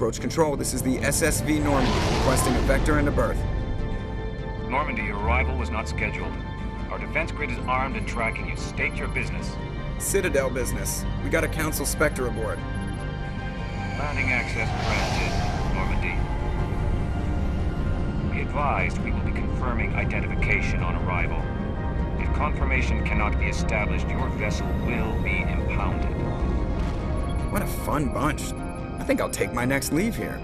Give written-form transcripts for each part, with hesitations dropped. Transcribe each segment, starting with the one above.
Approach control, this is the SSV Normandy, requesting a vector and a berth. Normandy, your arrival was not scheduled. Our defense grid is armed and tracking you. State your business. Citadel business. We got a Council Spectre aboard. Landing access granted, Normandy. Be advised, we will be confirming identification on arrival. If confirmation cannot be established, your vessel will be impounded. What a fun bunch. I think I'll take my next leave here.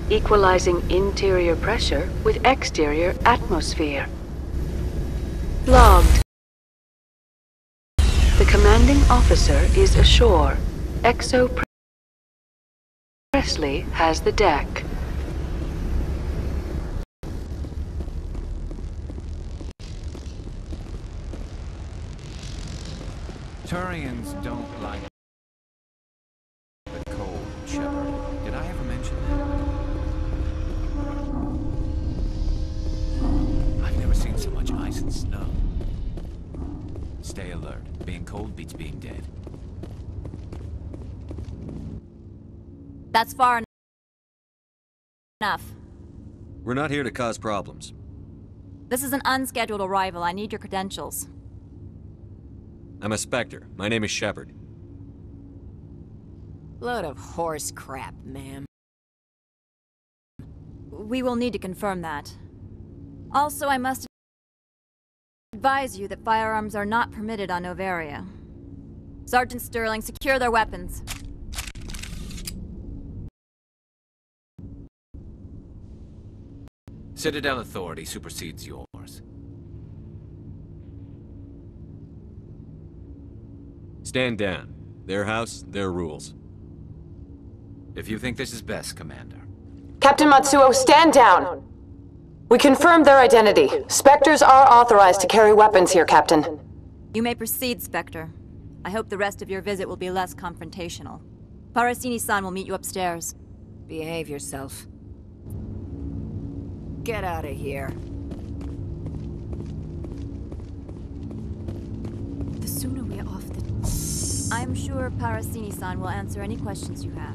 Equalizing interior pressure with exterior atmosphere. Logged. The commanding officer is ashore. Exo Presley has the deck. Turians don't like the cold, Shepard. Did I ever mention that? I've never seen so much ice and snow. Stay alert. Being cold beats being dead. That's far enough. We're not here to cause problems. This is an unscheduled arrival. I need your credentials. I'm a Spectre. My name is Shepard. Load of horse crap, ma'am. We will need to confirm that. Also, I must advise you that firearms are not permitted on Novaria. Sergeant Sterling, secure their weapons. Citadel authority supersedes yours. Stand down. Their house, their rules. If you think this is best, Commander. Captain Matsuo, stand down! We confirmed their identity. Spectres are authorized to carry weapons here, Captain. You may proceed, Spectre. I hope the rest of your visit will be less confrontational. Parasini-san will meet you upstairs. Behave yourself. Get out of here. The sooner we're off the... I'm sure Parasini-san will answer any questions you have.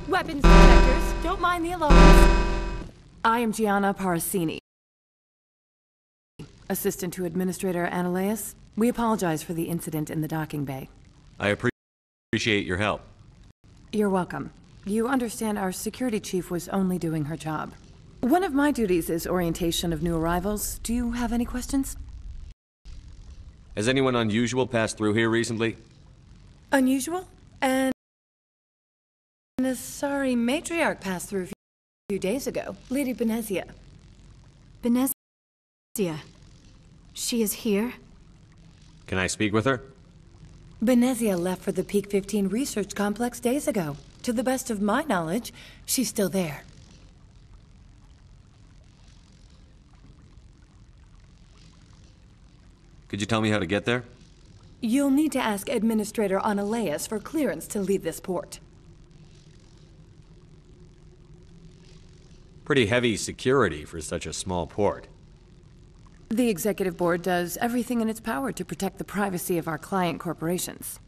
Weapons detectors, don't mind the alarms. I am Gianna Parasini, assistant to Administrator Ananias. We apologize for the incident in the docking bay. I appreciate your help. You're welcome. You understand our security chief was only doing her job. One of my duties is orientation of new arrivals. Do you have any questions? Has anyone unusual passed through here recently? Unusual? And a sorry matriarch passed through a few days ago. Lady Benezia. Benezia. She is here? Can I speak with her? Benezia left for the Peak 15 research complex days ago. To the best of my knowledge, she's still there. Could you tell me how to get there? You'll need to ask Administrator Ananias for clearance to leave this port. Pretty heavy security for such a small port. The Executive Board does everything in its power to protect the privacy of our client corporations.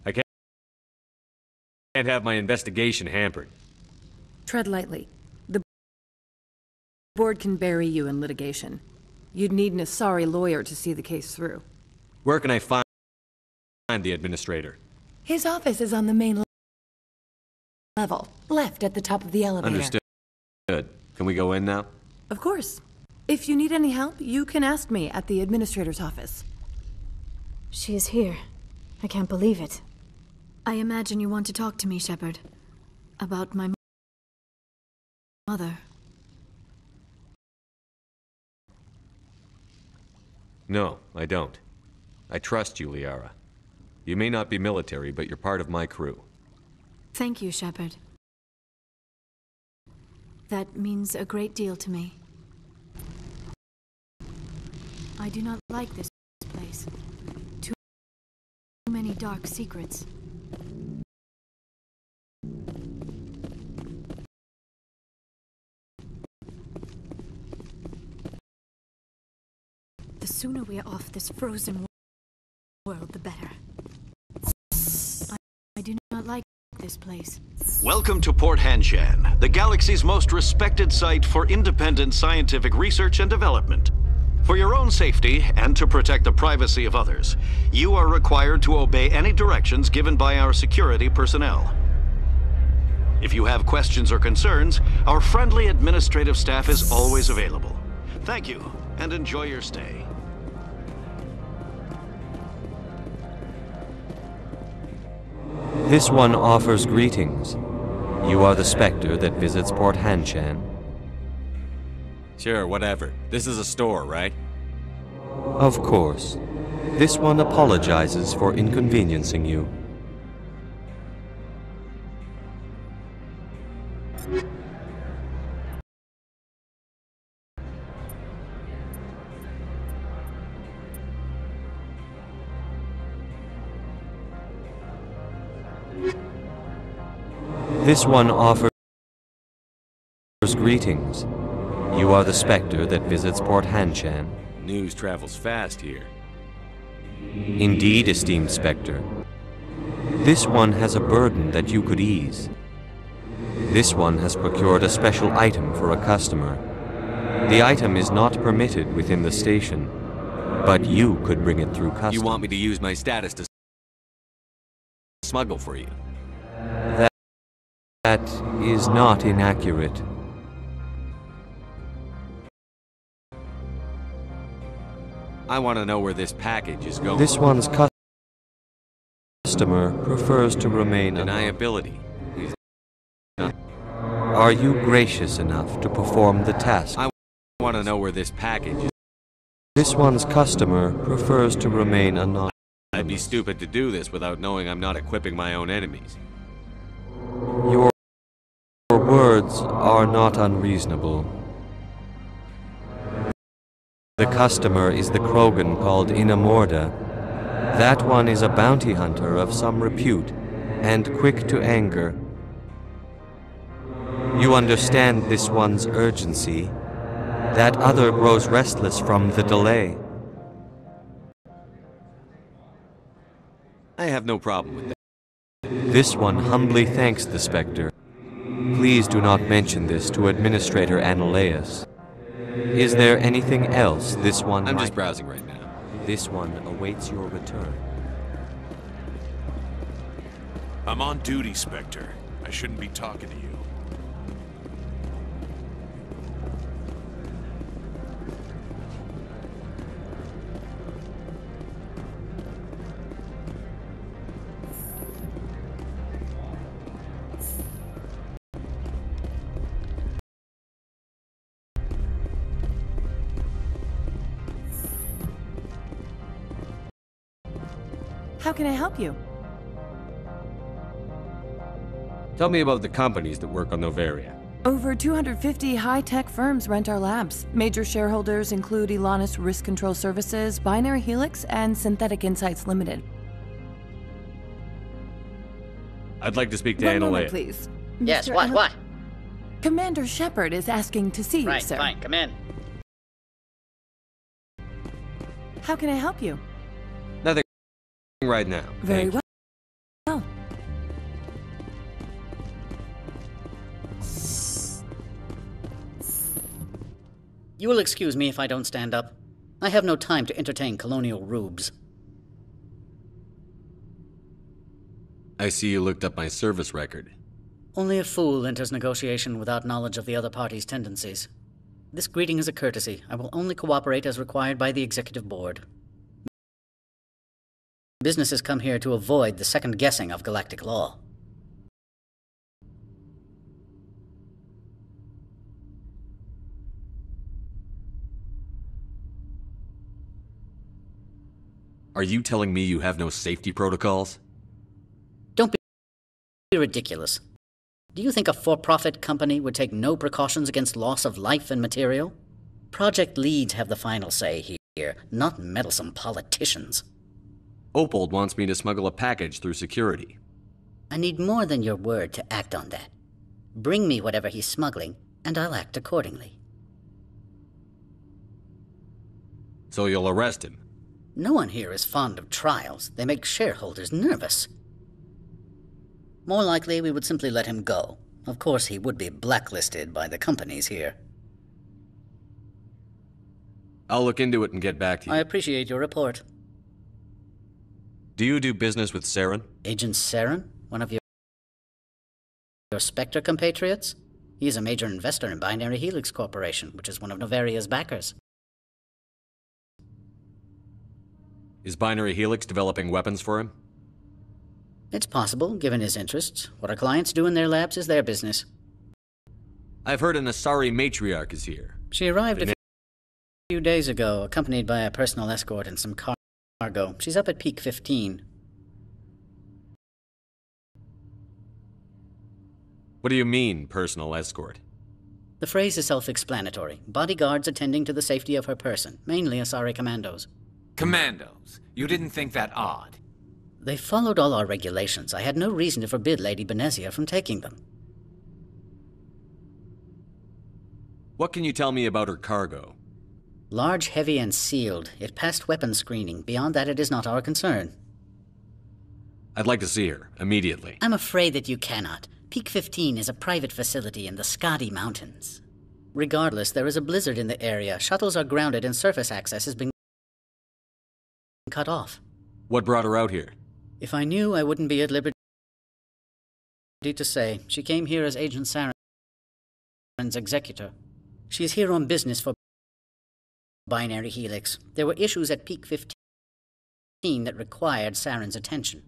I can't have my investigation hampered. Tread lightly. The board can bury you in litigation. You'd need an Asari lawyer to see the case through. Where can I find the administrator? His office is on the main level. Left at the top of the elevator. Understood. Can we go in now? Of course. If you need any help, you can ask me at the administrator's office. She is here. I can't believe it. I imagine you want to talk to me, Shepard. About my mother. No, I don't. I trust you, Liara. You may not be military, but you're part of my crew. Thank you, Shepard. That means a great deal to me. I do not like this place. Too many dark secrets. The sooner we are off this frozen world, the better. I do not like this place. Welcome to Port Hanshan, the galaxy's most respected site for independent scientific research and development. For your own safety and to protect the privacy of others, you are required to obey any directions given by our security personnel. If you have questions or concerns, our friendly administrative staff is always available. Thank you, and enjoy your stay. This one offers greetings. You are the Spectre that visits Port Hanshan. Sure, whatever. This is a store, right? Of course. This one apologizes for inconveniencing you. This one offers greetings. You are the Spectre that visits Port Hanshan. News travels fast here. Indeed, esteemed Spectre. This one has a burden that you could ease. This one has procured a special item for a customer. The item is not permitted within the station, but you could bring it through customs. You want me to use my status to smuggle for you? That is not inaccurate. I want to know where this package is going. This one's customer prefers to remain Deniability. Are you gracious enough to perform the task? I want to know where this package is. This one's customer prefers to remain anonymous. I'd be stupid to do this without knowing I'm not equipping my own enemies. Your words are not unreasonable. The customer is the Krogan called Inamorda. That one is a bounty hunter of some repute, and quick to anger. You understand this one's urgency. That other grows restless from the delay. I have no problem with that. This one humbly thanks the Spectre. Please do not mention this to Administrator Analeus. Is there anything else this one I'm might... just browsing right now. This one awaits your return. I'm on duty, Spectre. I shouldn't be talking to you. How can I help you? Tell me about the companies that work on Noveria. Over 250 high-tech firms rent our labs. Major shareholders include Elanus Risk Control Services, Binary Helix, and Synthetic Insights Limited. I'd like to speak to One moment, Analeus. please. Yes, Mr. what? Commander Shepard is asking to see you, Right, sir. fine, come in. How can I help you? Nothing right now. Very Thank you. well. You will excuse me if I don't stand up. I have no time to entertain colonial rubes. I see you looked up my service record. Only a fool enters negotiation without knowledge of the other party's tendencies. This greeting is a courtesy. I will only cooperate as required by the Executive Board. Businesses come here to avoid the second guessing of galactic law. Are you telling me you have no safety protocols? Don't be ridiculous. Do you think a for-profit company would take no precautions against loss of life and material? Project leads have the final say here, not meddlesome politicians. Opold wants me to smuggle a package through security. I need more than your word to act on that. Bring me whatever he's smuggling, and I'll act accordingly. So you'll arrest him? No one here is fond of trials. They make shareholders nervous. More likely, we would simply let him go. Of course, he would be blacklisted by the companies here. I'll look into it and get back to you. I appreciate your report. Do you do business with Saren? Agent Saren? One of your Spectre compatriots? He is a major investor in Binary Helix Corporation, which is one of Novaria's backers. Is Binary Helix developing weapons for him? It's possible, given his interests. What our clients do in their labs is their business. I've heard an Asari matriarch is here. She arrived a few days ago, accompanied by a personal escort and some cargo. She's up at Peak 15. What do you mean, personal escort? The phrase is self-explanatory. Bodyguards attending to the safety of her person, mainly Asari commandos. Commandos? You didn't think that odd? They followed all our regulations. I had no reason to forbid Lady Benezia from taking them. What can you tell me about her cargo? Large, heavy, and sealed. It passed weapons screening. Beyond that, it is not our concern. I'd like to see her, immediately. I'm afraid that you cannot. Peak 15 is a private facility in the Scotty Mountains. Regardless, there is a blizzard in the area. Shuttles are grounded and surface access has been cut off. What brought her out here? If I knew, I wouldn't be at liberty to say. She came here as Agent Saren's executor. She is here on business for Binary Helix. There were issues at Peak 15 that required Saren's attention.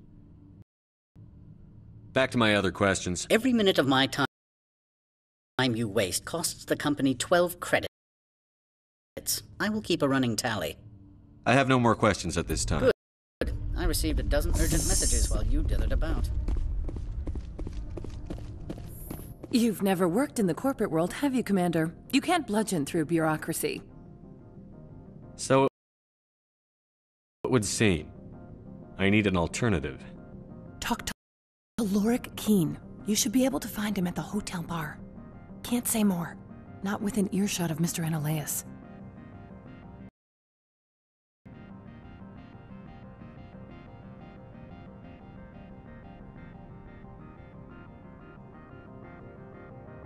Back to my other questions. Every minute of my time you waste costs the company 12 credits. I will keep a running tally. I have no more questions at this time. Good. I received a dozen urgent messages while you dithered about. You've never worked in the corporate world, have you, Commander? You can't bludgeon through bureaucracy. So, it would seem. I need an alternative. Talk to Lorik Keen. You should be able to find him at the hotel bar. Can't say more. Not within earshot of Mr. Anolaus.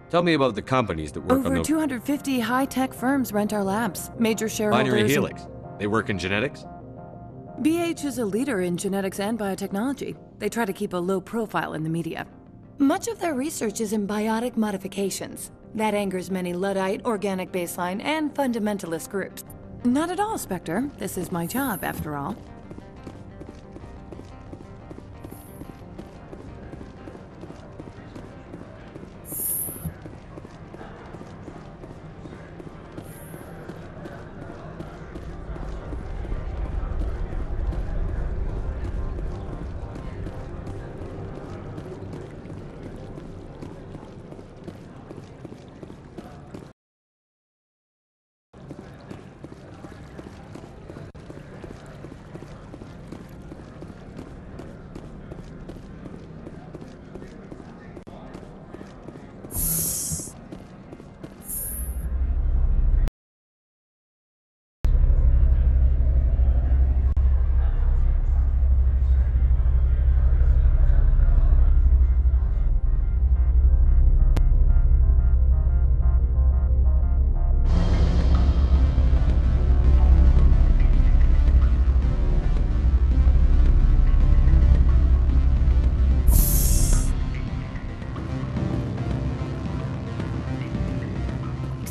Tell me about the companies that work on Over 250 high-tech firms rent our labs. Major shareholders... Binary Helix. They work in genetics? BH is a leader in genetics and biotechnology. They try to keep a low profile in the media. Much of their research is in biotic modifications. That angers many Luddite, organic baseline, and fundamentalist groups. Not at all, Spectre. This is my job, after all.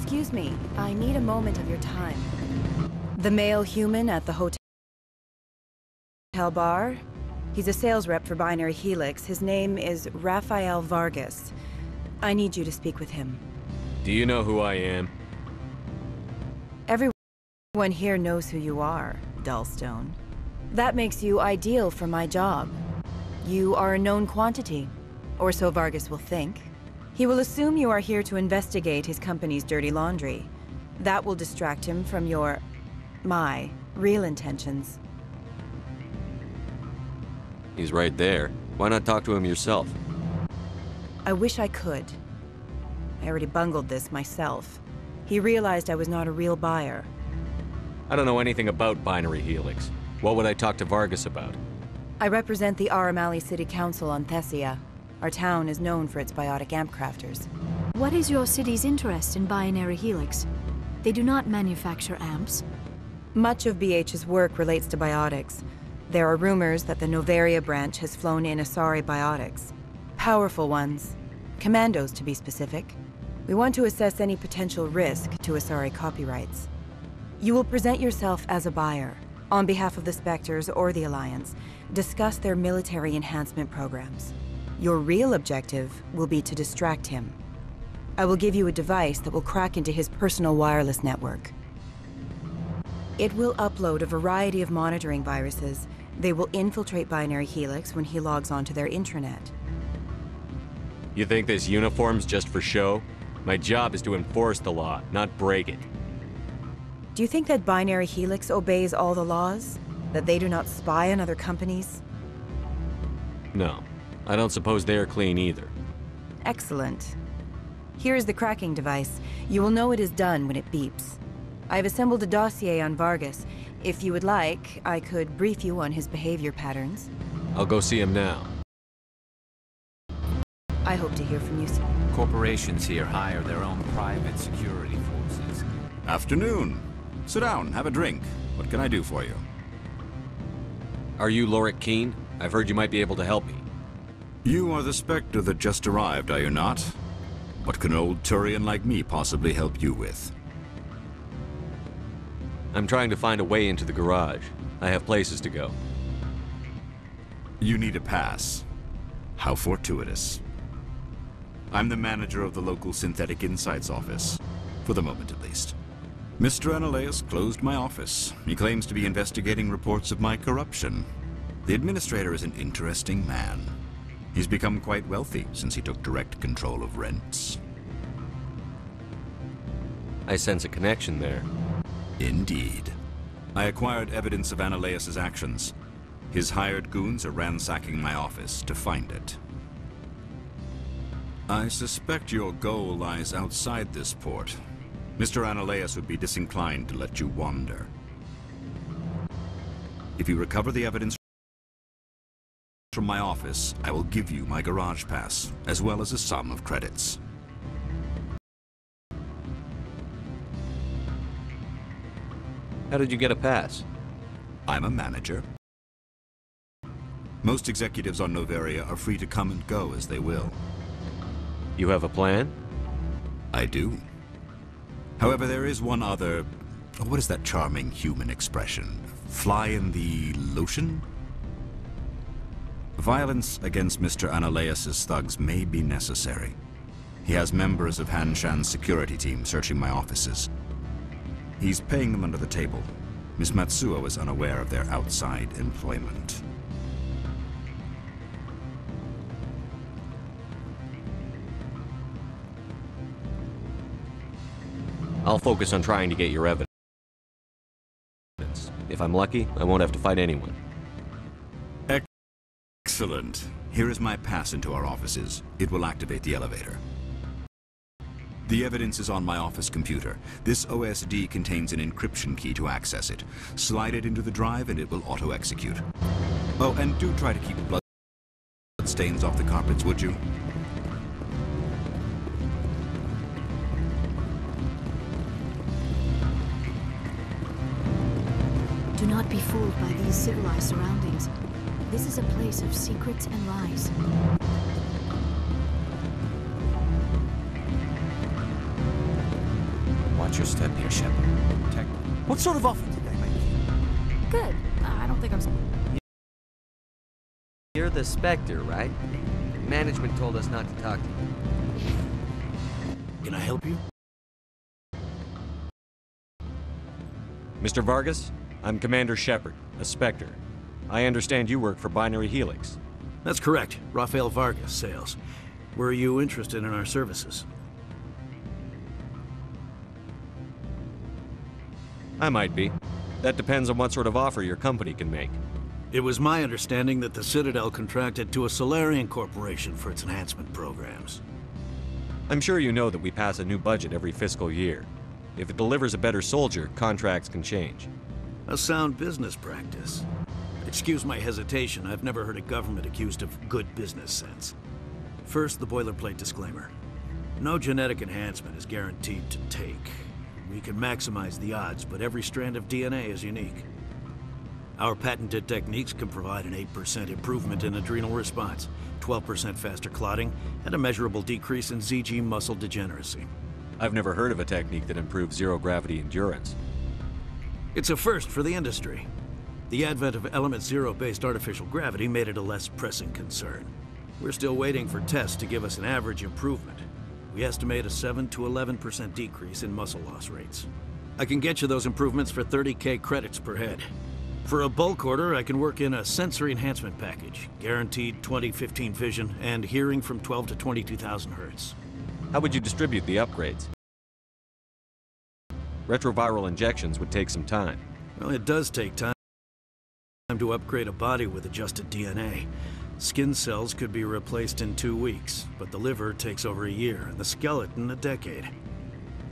Excuse me, I need a moment of your time. The male human at the hotel bar? He's a sales rep for Binary Helix. His name is Rafael Vargas. I need you to speak with him. Do you know who I am? Everyone here knows who you are, Dullstone. That makes you ideal for my job. You are a known quantity, or so Vargas will think. He will assume you are here to investigate his company's dirty laundry. That will distract him from my real intentions. He's right there. Why not talk to him yourself? I wish I could. I already bungled this myself. He realized I was not a real buyer. I don't know anything about Binary Helix. What would I talk to Vargas about? I represent the Aramali City Council on Thessia. Our town is known for its biotic amp crafters. What is your city's interest in Binary Helix? They do not manufacture amps. Much of BH's work relates to biotics. There are rumors that the Novaria branch has flown in Asari biotics. Powerful ones. Commandos, to be specific. We want to assess any potential risk to Asari copyrights. You will present yourself as a buyer, on behalf of the Spectres or the Alliance. Discuss their military enhancement programs. Your real objective will be to distract him. I will give you a device that will crack into his personal wireless network. It will upload a variety of monitoring viruses. They will infiltrate Binary Helix when he logs onto their intranet. You think this uniform's just for show? My job is to enforce the law, not break it. Do you think that Binary Helix obeys all the laws? That they do not spy on other companies? No. I don't suppose they're clean either. Excellent. Here is the cracking device. You will know it is done when it beeps. I have assembled a dossier on Vargas. If you would like, I could brief you on his behavior patterns. I'll go see him now. I hope to hear from you soon. Corporations here hire their own private security forces. Afternoon. Sit down, have a drink. What can I do for you? Are you Lorik Keen? I've heard you might be able to help me. You are the Spectre that just arrived, are you not? What can an old Turian like me possibly help you with? I'm trying to find a way into the garage. I have places to go. You need a pass. How fortuitous. I'm the manager of the local Synthetic Insights office. For the moment, at least. Mr. Analaeus closed my office. He claims to be investigating reports of my corruption. The administrator is an interesting man. He's become quite wealthy since he took direct control of rents. I sense a connection there. Indeed. I acquired evidence of Analaeus' actions. His hired goons are ransacking my office to find it. I suspect your goal lies outside this port. Mr. Analaeus would be disinclined to let you wander. If you recover the evidence from my office, I will give you my garage pass, as well as a sum of credits. How did you get a pass? I'm a manager. Most executives on Novaria are free to come and go as they will. You have a plan? I do. However, there is one other... what is that charming human expression? Fly in the lotion? Violence against Mr. Analaeus' thugs may be necessary. He has members of Hanshan's security team searching my offices. He's paying them under the table. Miss Matsuo is unaware of their outside employment. I'll focus on trying to get your evidence. If I'm lucky, I won't have to fight anyone. Excellent. Here is my pass into our offices. It will activate the elevator. The evidence is on my office computer. This OSD contains an encryption key to access it. Slide it into the drive and it will auto-execute. Oh, and do try to keep blood stains off the carpets, would you? Do not be fooled by these civilized surroundings. This is a place of secrets and lies. Watch your step here, Shepard. Protect me. What sort of offer did they make you? Good. I don't think I'm... You're the Spectre, right? Management told us not to talk to you. Can I help you? Mr. Vargas, I'm Commander Shepard, a Spectre. I understand you work for Binary Helix. That's correct. Rafael Vargas, sales. Were you interested in our services? I might be. That depends on what sort of offer your company can make. It was my understanding that the Citadel contracted to a Solarian corporation for its enhancement programs. I'm sure you know that we pass a new budget every fiscal year. If it delivers a better soldier, contracts can change. A sound business practice. Excuse my hesitation, I've never heard a government accused of good business sense. First, the boilerplate disclaimer. No genetic enhancement is guaranteed to take. We can maximize the odds, but every strand of DNA is unique. Our patented techniques can provide an 8% improvement in adrenal response, 12% faster clotting, and a measurable decrease in ZG muscle degeneracy. I've never heard of a technique that improves zero-gravity endurance. It's a first for the industry. The advent of element zero-based artificial gravity made it a less pressing concern. We're still waiting for tests to give us an average improvement. We estimate a 7 to 11% decrease in muscle loss rates. I can get you those improvements for 30K credits per head. For a bulk order, I can work in a sensory enhancement package, guaranteed 20/15 vision, and hearing from 12 to 22,000 hertz. How would you distribute the upgrades? Retroviral injections would take some time. Well, it does take time to upgrade a body with adjusted DNA. Skin cells could be replaced in 2 weeks, but the liver takes over a year, and the skeleton a decade.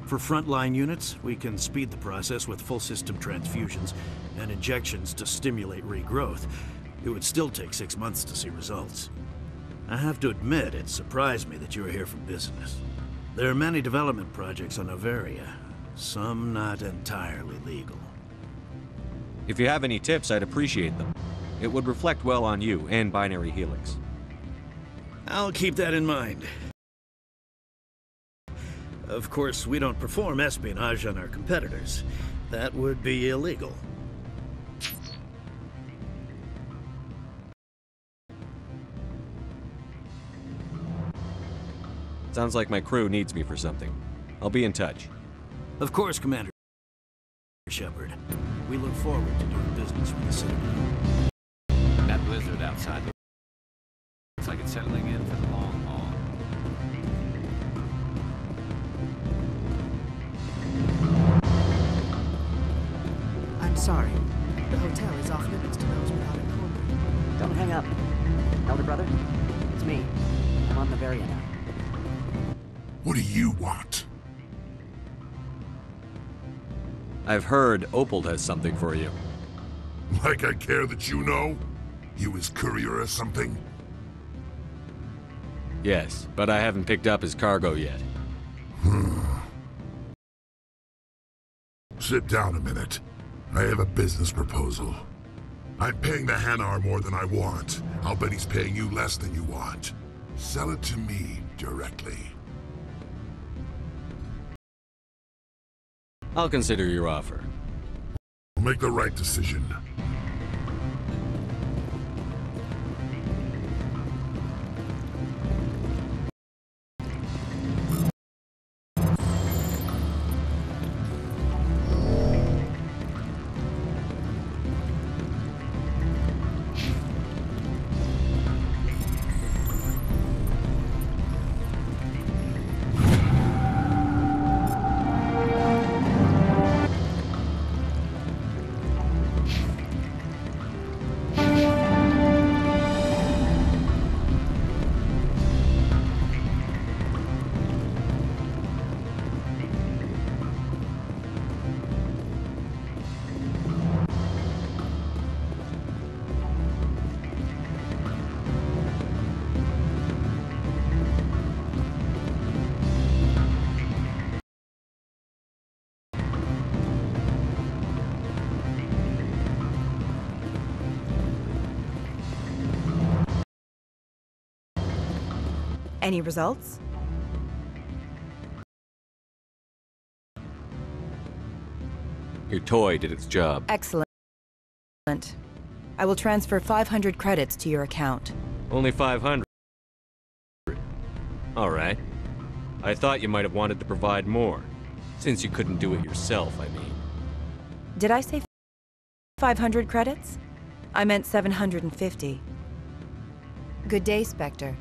For frontline units, we can speed the process with full system transfusions and injections to stimulate regrowth. It would still take 6 months to see results. I have to admit, it surprised me that you were here for business. There are many development projects on Noveria, some not entirely legal. If you have any tips, I'd appreciate them. It would reflect well on you and Binary Helix. I'll keep that in mind. Of course, we don't perform espionage on our competitors. That would be illegal. Sounds like my crew needs me for something. I'll be in touch. Of course, Commander Shepard. We look forward to doing business with the Citadel. That blizzard outside looks like it's settling in for the long haul. I'm sorry. The hotel is off limits to those without a corner. Don't hang up. Elder brother, it's me. I'm on Noveria now. What do you want? I've heard Opal has something for you. Like I care that you know? You his courier or something? Yes, but I haven't picked up his cargo yet. Sit down a minute. I have a business proposal. I'm paying the Hanar more than I want. I'll bet he's paying you less than you want. Sell it to me directly. I'll consider your offer. Make the right decision. Any results? Your toy did its job. Excellent. I will transfer 500 credits to your account. Only 500. All right. I thought you might have wanted to provide more, since you couldn't do it yourself, I mean. Did I say 500 credits? I meant 750. Good day, Spectre.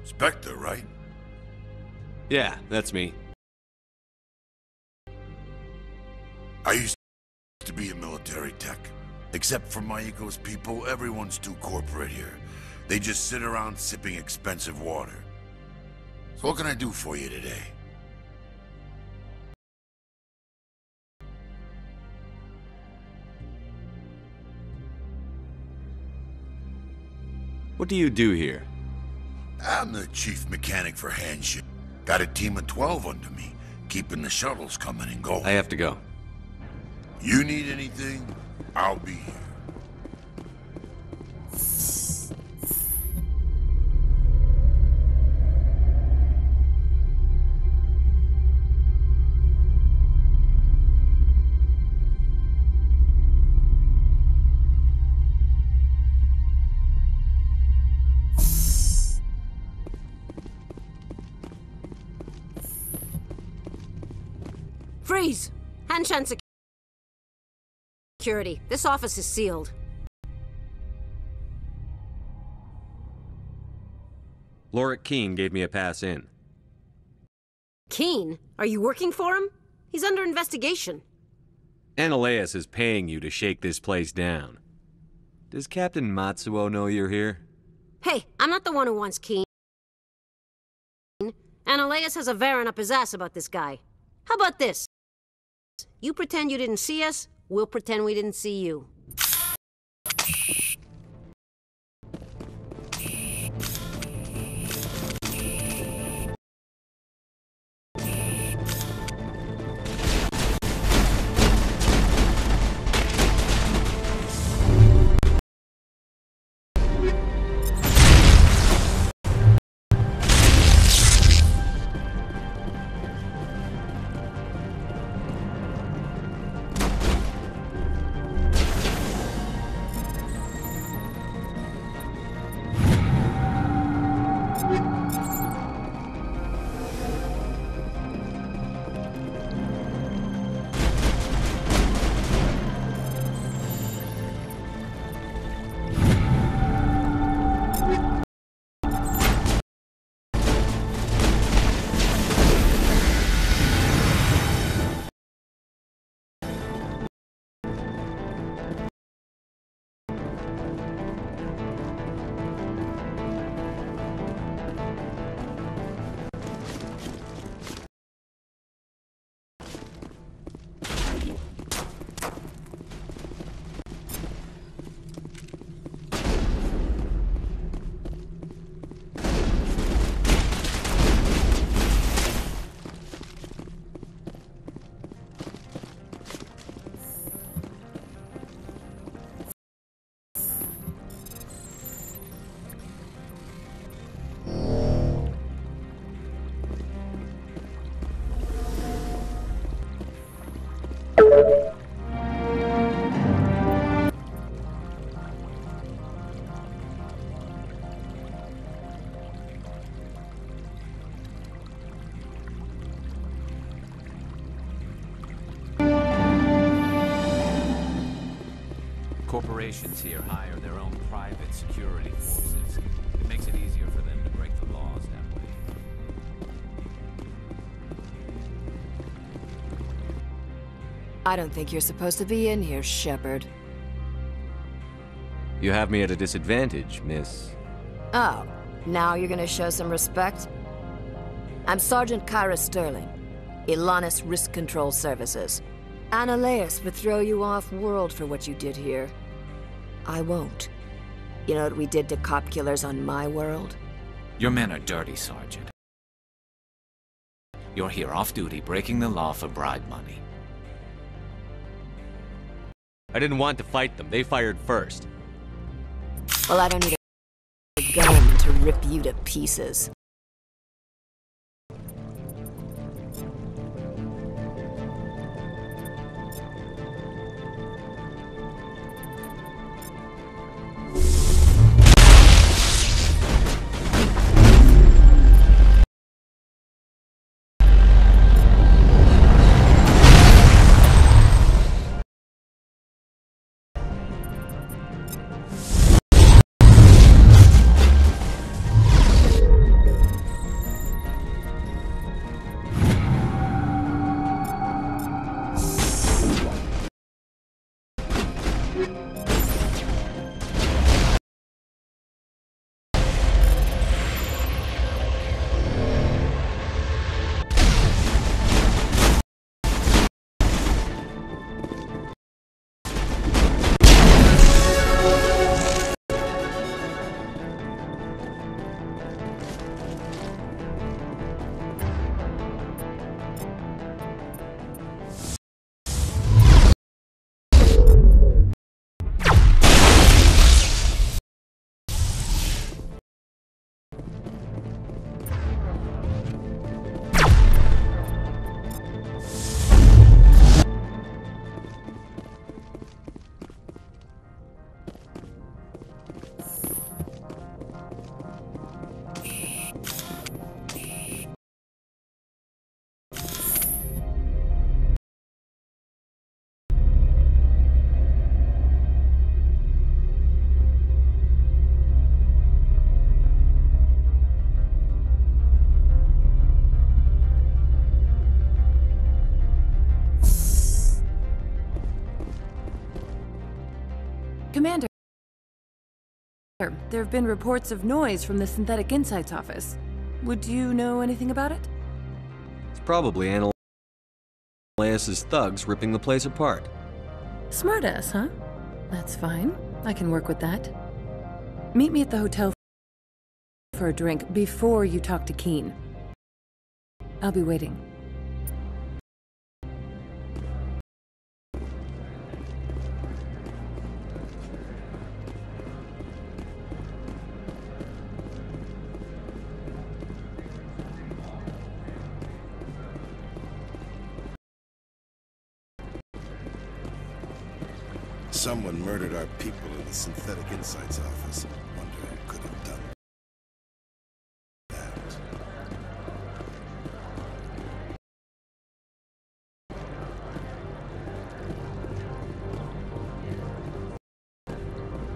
Spectre, right? Yeah, that's me. I used to be in military tech. Except for Maiko's people, everyone's too corporate here. They just sit around sipping expensive water. So what can I do for you today? What do you do here? I'm the chief mechanic for Handshake. Got a team of 12 under me, keeping the shuttles coming and going. I have to go. You need anything, I'll be here. Freeze! Hanshan Security. This office is sealed. Lorik Keene gave me a pass in. Keene? Are you working for him? He's under investigation. Analeus is paying you to shake this place down. Does Captain Matsuo know you're here? Hey, I'm not the one who wants Keene. Analeus has a Varen up his ass about this guy. How about this? You pretend you didn't see us, we'll pretend we didn't see you. Corporations here hire their own private security forces. It makes it easier for them to break the laws that way. I don't think you're supposed to be in here, Shepard. You have me at a disadvantage, miss. Oh, now you're gonna show some respect? I'm Sergeant Kyra Sterling, Ilanis Risk Control Services. Ananias would throw you off-world for what you did here. I won't. You know what we did to cop killers on my world? Your men are dirty, Sergeant. You're here off-duty, breaking the law for bribe money. I didn't want to fight them. They fired first. Well, I don't need a gun to rip you to pieces. Commander, there have been reports of noise from the Synthetic Insights office. Would you know anything about it? It's probably Ananias' thugs ripping the place apart. Smartass, huh? That's fine. I can work with that. Meet me at the hotel for a drink before you talk to Keen. I'll be waiting. Someone murdered our people in the Synthetic Insights office. Wonder who could have done that.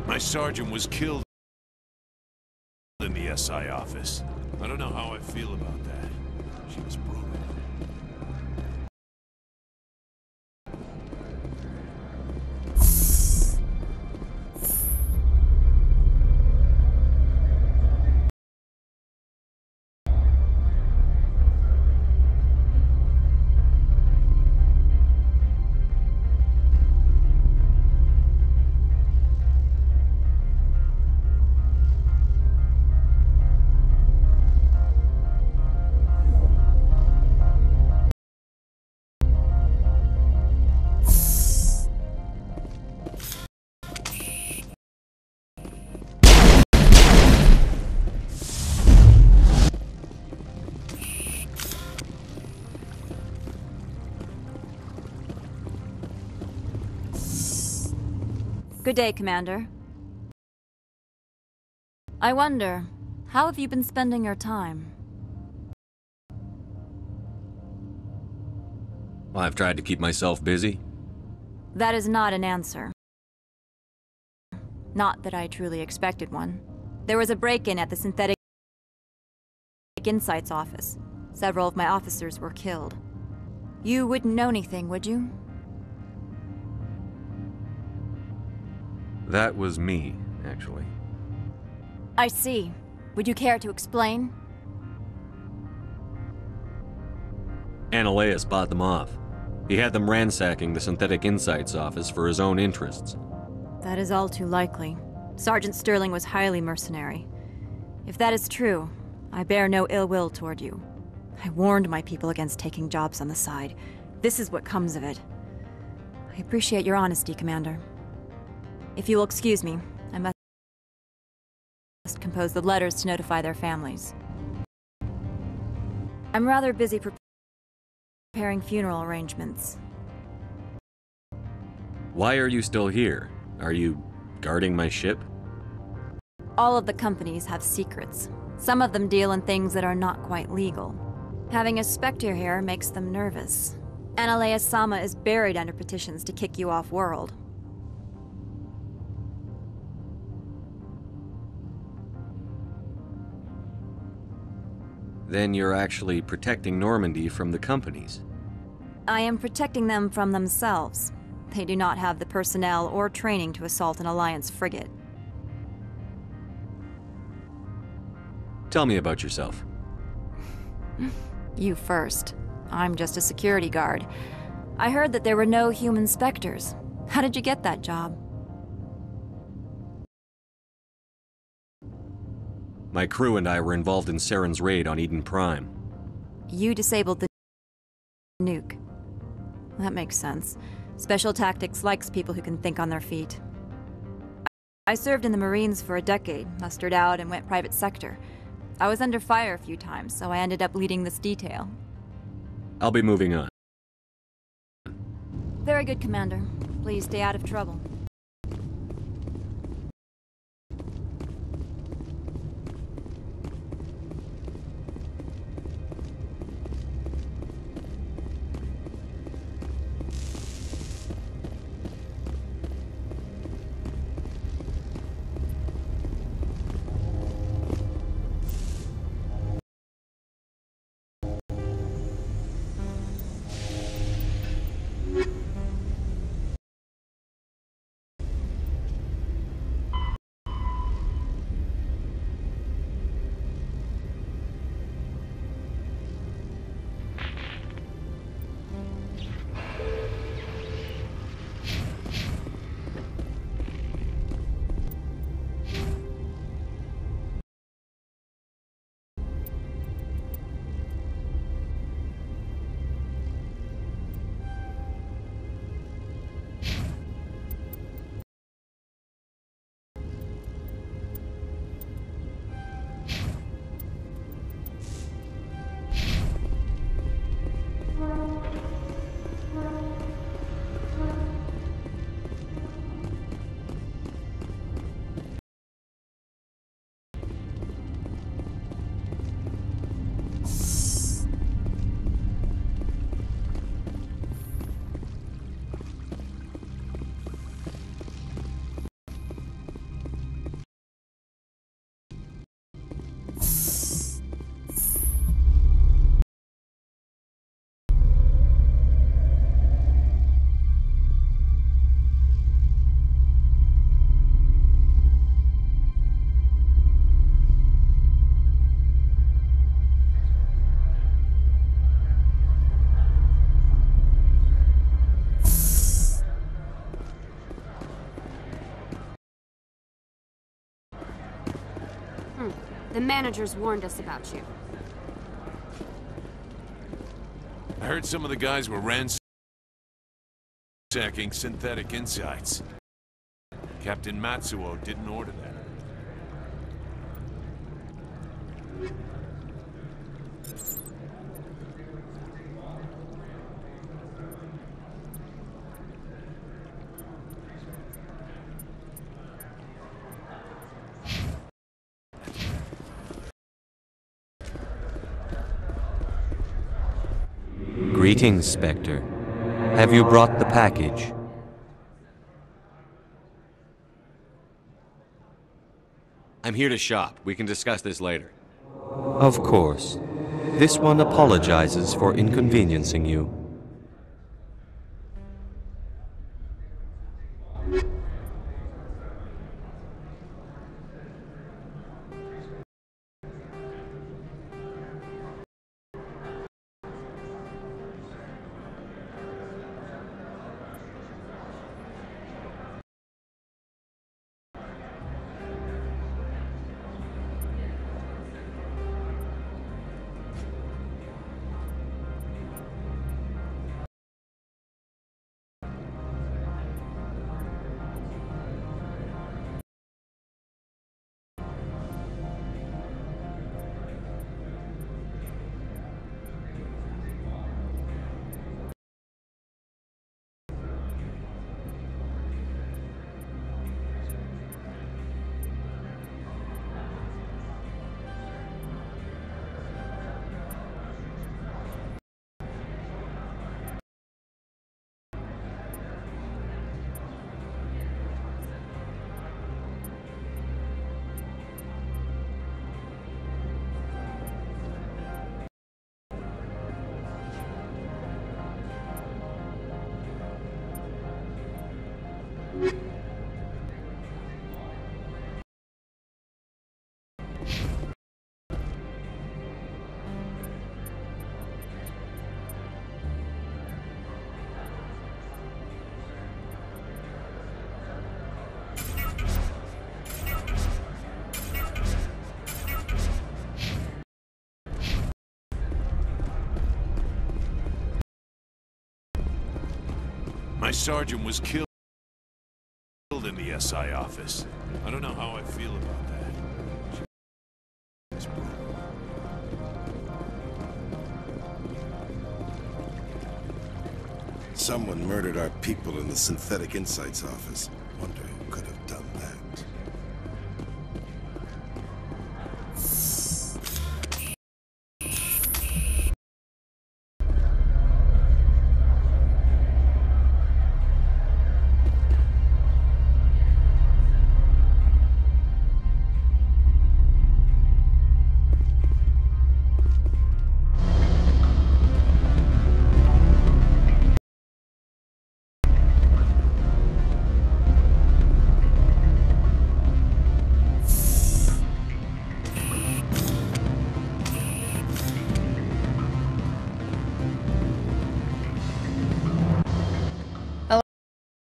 My sergeant was killed in the SI office. I don't know how I feel about that. She was brutal. Good day, Commander. I wonder, how have you been spending your time? I've tried to keep myself busy. That is not an answer. Not that I truly expected one. There was a break-in at the Synthetic Insights office. Several of my officers were killed. You wouldn't know anything, would you? That was me, actually. I see. Would you care to explain? Ananias bought them off. He had them ransacking the Synthetic Insights office for his own interests. That is all too likely. Sergeant Sterling was highly mercenary. If that is true, I bear no ill will toward you. I warned my people against taking jobs on the side. This is what comes of it. I appreciate your honesty, Commander. If you will excuse me, I must compose the letters to notify their families. I'm rather busy preparing funeral arrangements. Why are you still here? Are you guarding my ship? All of the companies have secrets. Some of them deal in things that are not quite legal. Having a Spectre here makes them nervous. Ananias-sama is buried under petitions to kick you off-world. Then you're actually protecting Normandy from the companies. I am protecting them from themselves. They do not have the personnel or training to assault an Alliance frigate. Tell me about yourself. You first. I'm just a security guard. I heard that there were no human Spectres. How did you get that job? My crew and I were involved in Saren's raid on Eden Prime. You disabled the nuke. That makes sense. Special Tactics likes people who can think on their feet. I served in the Marines for a decade, mustered out, and went private sector. I was under fire a few times, so I ended up leading this detail. I'll be moving on. Very good, Commander. Please stay out of trouble. The managers warned us about you. I heard some of the guys were ransacking Synthetic Insights. Captain Matsuo didn't order that. Greetings, Spectre. Have you brought the package? I'm here to shop. We can discuss this later. Of course. This one apologizes for inconveniencing you. My sergeant was killed in the SI office. I don't know how I feel about that. Someone murdered our people in the Synthetic Insights office. Wonder who could have done that.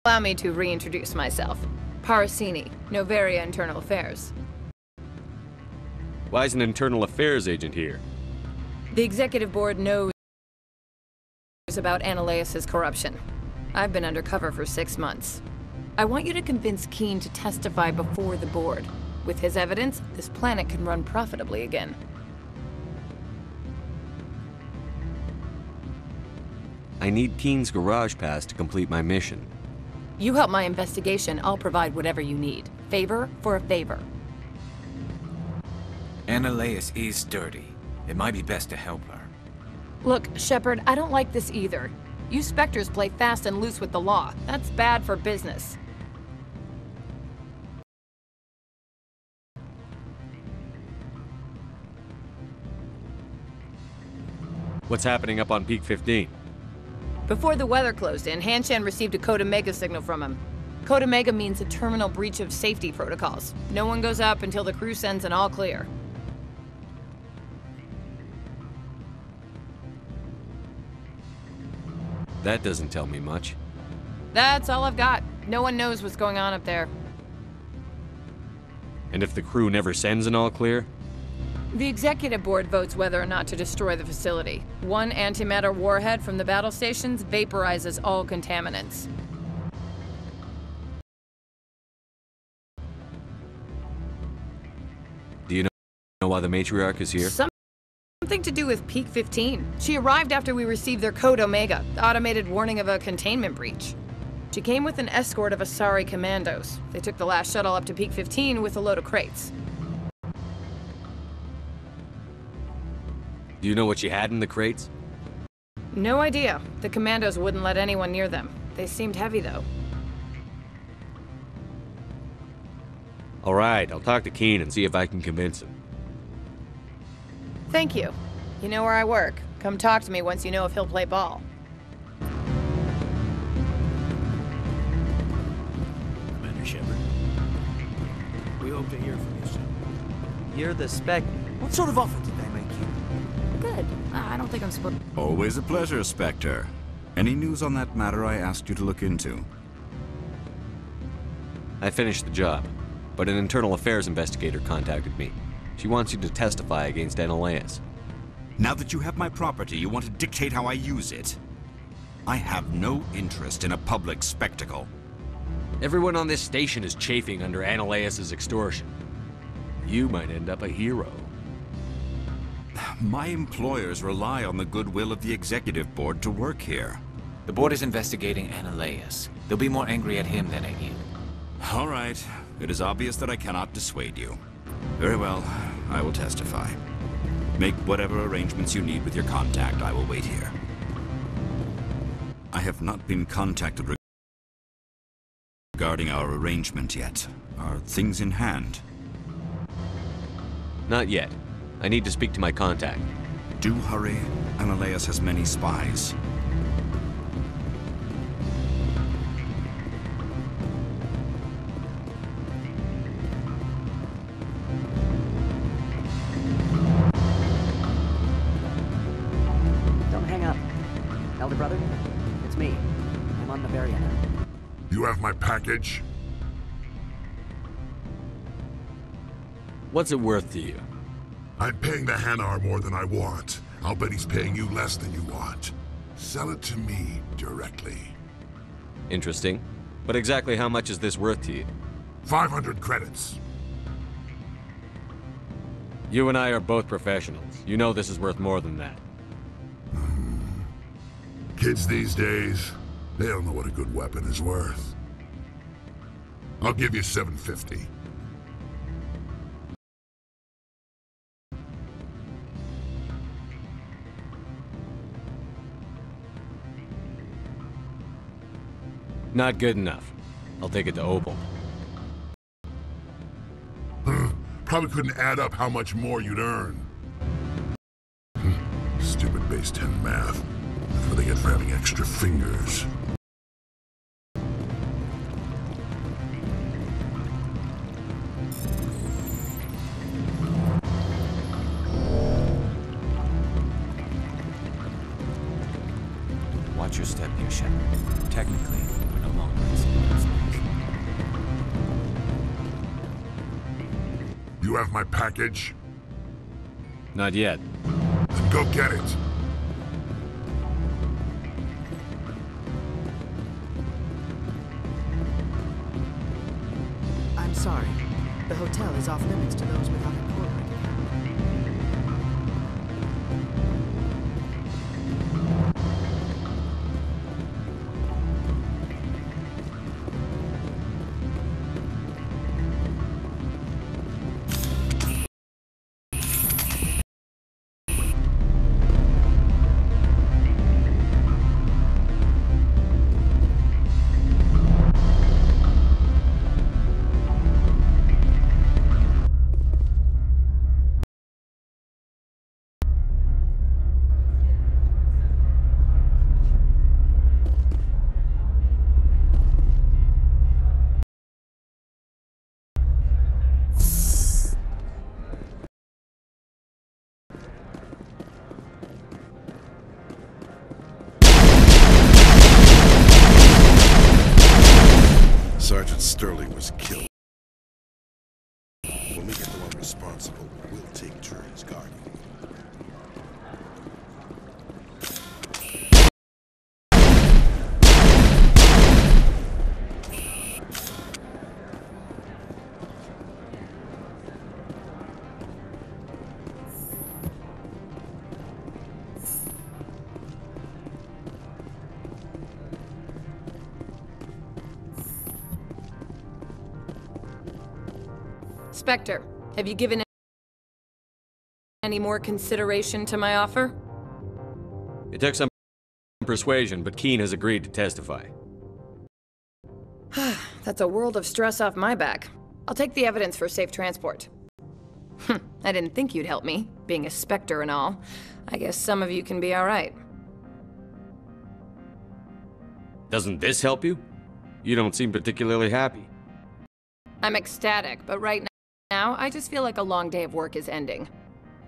Allow me to reintroduce myself. Parasini, Novaria Internal Affairs. Why is an internal affairs agent here? The executive board knows about Ananias' corruption. I've been undercover for 6 months. I want you to convince Keene to testify before the board. With his evidence, this planet can run profitably again. I need Keene's garage pass to complete my mission. You help my investigation, I'll provide whatever you need. Favor for a favor. Ananias is dirty. It might be best to help her. Look, Shepard, I don't like this either. You Spectres play fast and loose with the law. That's bad for business. What's happening up on Peak 15? Before the weather closed in, Hanshan received a Code Omega signal from him. Code Omega means a terminal breach of safety protocols. No one goes up until the crew sends an all clear. That doesn't tell me much. That's all I've got. No one knows what's going on up there. And if the crew never sends an all clear? The executive board votes whether or not to destroy the facility. One antimatter warhead from the battle stations vaporizes all contaminants. Do you know why the matriarch is here? Something to do with Peak 15. She arrived after we received their Code Omega, the automated warning of a containment breach. She came with an escort of Asari commandos. They took the last shuttle up to Peak 15 with a load of crates. Do you know what she had in the crates? No idea. The commandos wouldn't let anyone near them. They seemed heavy, though. Alright, I'll talk to Keen and see if I can convince him. Thank you. You know where I work. Come talk to me once you know if he'll play ball. Commander Shepard. We hope to hear from you soon. You're the spec. What sort of offer did they make you? Good. I don't think I'm supposed. Always a pleasure, Spectre. Any news on that matter I asked you to look into? I finished the job, but an internal affairs investigator contacted me. She wants you to testify against Analeus. Now that you have my property, you want to dictate how I use it? I have no interest in a public spectacle. Everyone on this station is chafing under Analeus' extortion. You might end up a hero. My employers rely on the goodwill of the executive board to work here. The board is investigating Analeus. They'll be more angry at him than at you. All right. It is obvious that I cannot dissuade you. Very well. I will testify. Make whatever arrangements you need with your contact. I will wait here. I have not been contacted regarding our arrangement yet. Are things in hand? Not yet. I need to speak to my contact. Do hurry. Analeus has many spies. Don't hang up. Elder brother, it's me. I'm on the Bavaria now. You have my package? What's it worth to you? I'm paying the Hanar more than I want. I'll bet he's paying you less than you want. Sell it to me directly. Interesting. But exactly how much is this worth to you? 500 credits. You and I are both professionals. You know this is worth more than that. Kids these days, they don't know what a good weapon is worth. I'll give you 750. Not good enough. I'll take it to Opal. Probably couldn't add up how much more you'd earn. Stupid base 10 math. That's what they get for having extra fingers. Watch your step here, Shepard. Technically, we're no longer in Spirit's league. You have my package? Not yet. Then go get it. I'm sorry. The hotel is off limits to those without a corporate account. Sergeant Sterling was killed. When we get the one responsible, we'll take turns guarding. Spectre, have you given any more consideration to my offer? It took some persuasion, but Keen has agreed to testify. That's a world of stress off my back. I'll take the evidence for safe transport. I didn't think you'd help me, being a Spectre and all. I guess some of you can be alright. Doesn't this help you? You don't seem particularly happy. I'm ecstatic, but right now, I just feel like a long day of work is ending.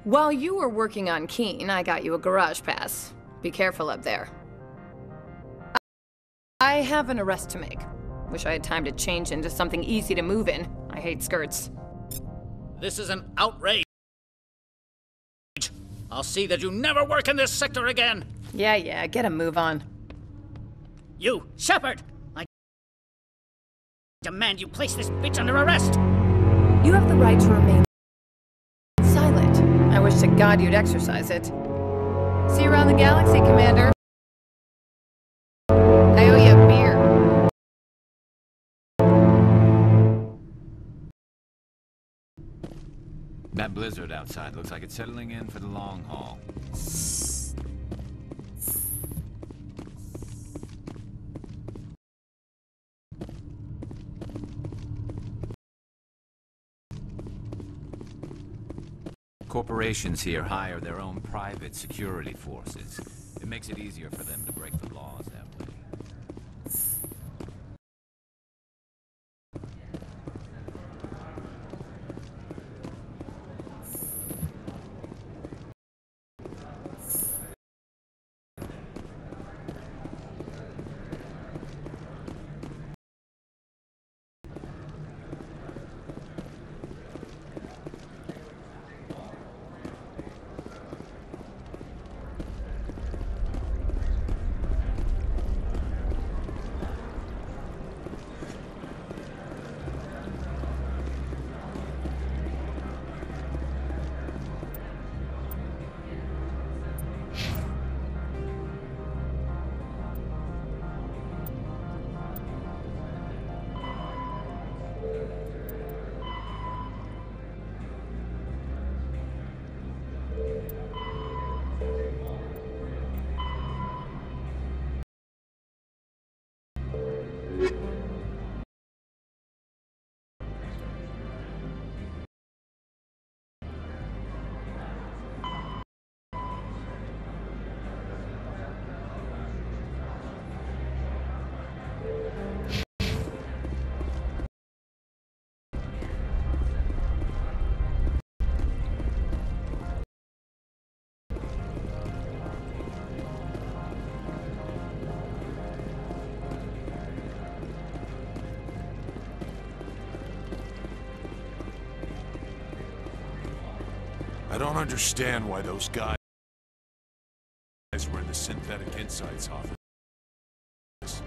While you were working on Keen, I got you a garage pass. Be careful up there. I have an arrest to make. Wish I had time to change into something easy to move in. I hate skirts. This is an outrage. I'll see that you never work in this sector again. Yeah, get a move on. You, Shepard! I demand you place this bitch under arrest! You have the right to remain silent. I wish to God you'd exercise it. See you around the galaxy, Commander. I owe you a beer. That blizzard outside looks like it's settling in for the long haul. Corporations here hire their own private security forces. It makes it easier for them to break the laws that way. I don't understand why those guys were in the Synthetic Insights office.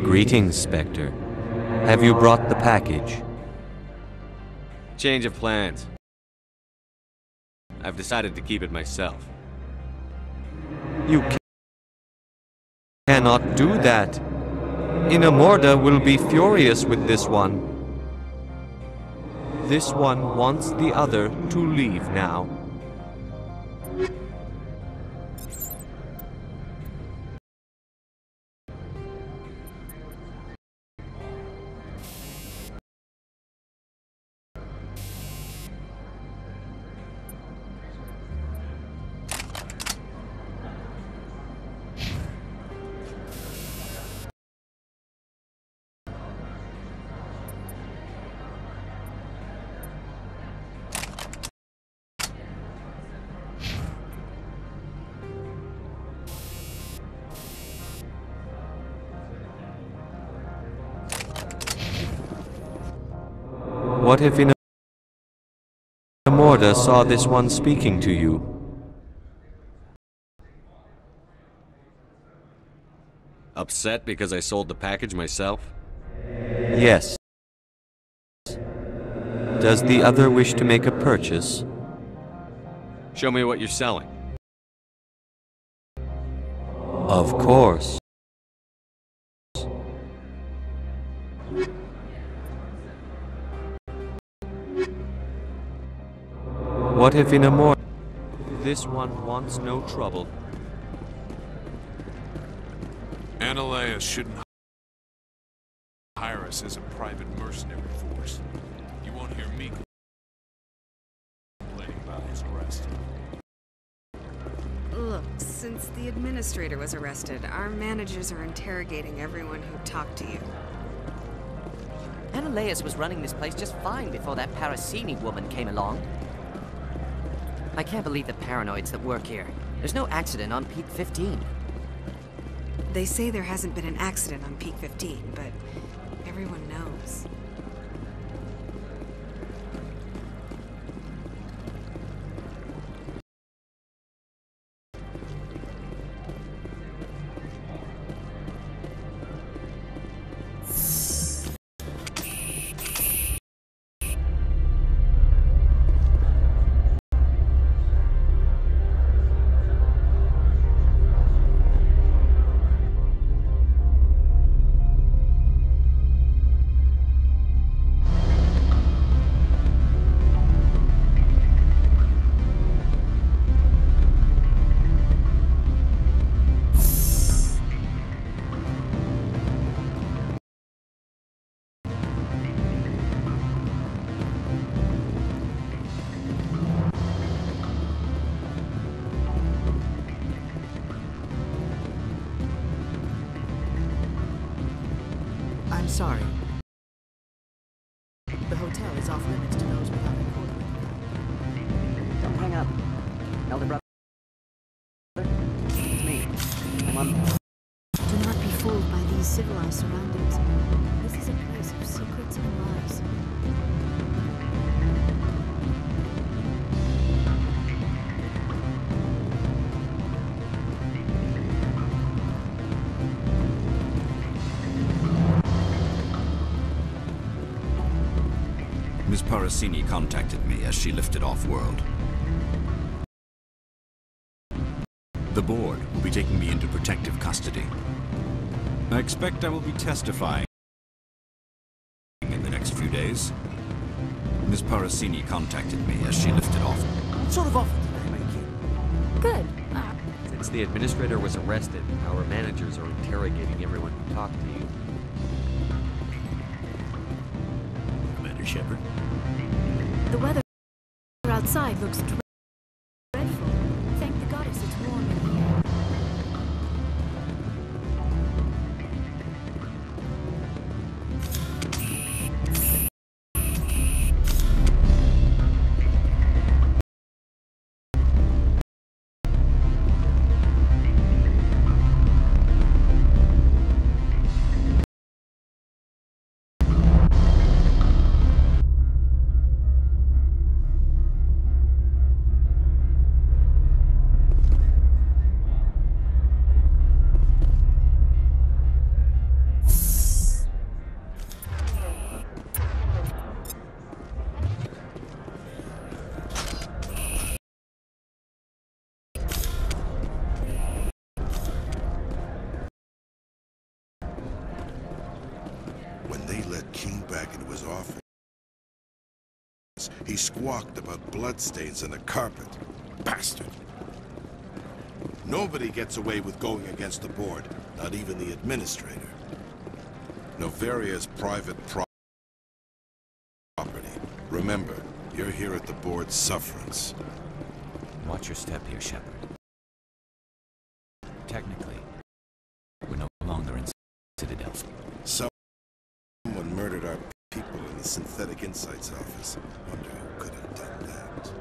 Greetings, Spectre. Have you brought the package? Change of plans. I've decided to keep it myself. You cannot do that. Inamorda will be furious with this one. This one wants the other to leave now. What if Inamorda saw this one speaking to you? Upset because I sold the package myself? Yes. Does the other wish to make a purchase? Show me what you're selling. Of course. What if Inamorda? This one wants no trouble. Analea shouldn't hire a Office as a private mercenary force. You won't hear me complaining about his arrest. Look, since the administrator was arrested, our managers are interrogating everyone who talked to you. Ananias was running this place just fine before that Parasini woman came along. I can't believe the paranoids that work here. There's no accident on Peak 15. They say there hasn't been an accident on Peak 15, but everyone knows. I'm sorry. The hotel is off limits to those without a quarter. Don't hang up. Elder brother? It's me. I'm on... Do not be fooled by these civilized surroundings. This is a place of secrets and lies. Ms. Parasini contacted me as she lifted off-world. The board will be taking me into protective custody. I expect I will be testifying in the next few days. Ms. Parasini contacted me as she lifted off. What sort of offer did they make you? Good. Since the administrator was arrested, our managers are interrogating everyone who talked to you. Commander Shepard? The weather outside looks dreadful. Thank the goddess it's warm in here. He squawked about bloodstains on the carpet. Bastard. Nobody gets away with going against the board, not even the administrator. Novaria's private property. Remember, you're here at the board's sufferance. Watch your step here, Shepard. Technically, we're no longer in Citadel. Someone murdered our people in the Synthetic Insights office. Wonder who could have done that.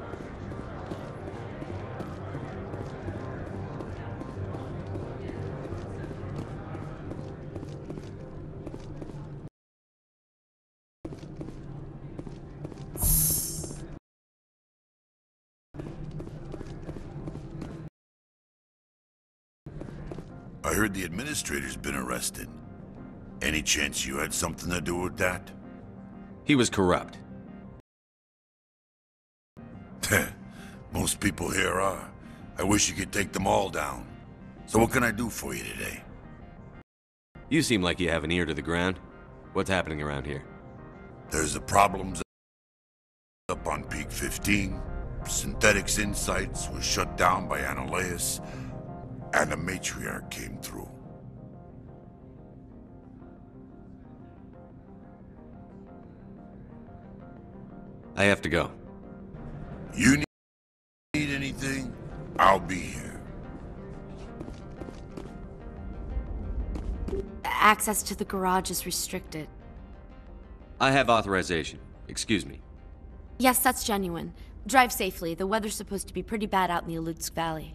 I heard the administrator's been arrested. Any chance you had something to do with that? He was corrupt. Most people here are. I wish you could take them all down. So what can I do for you today? You seem like you have an ear to the ground. What's happening around here? There's the problems up on Peak 15. Synthetics Insights was shut down by Ananias, and the matriarch came through. I have to go. You need anything? I'll be here. Access to the garage is restricted. I have authorization. Excuse me. Yes, that's genuine. Drive safely. The weather's supposed to be pretty bad out in the Alutsk Valley.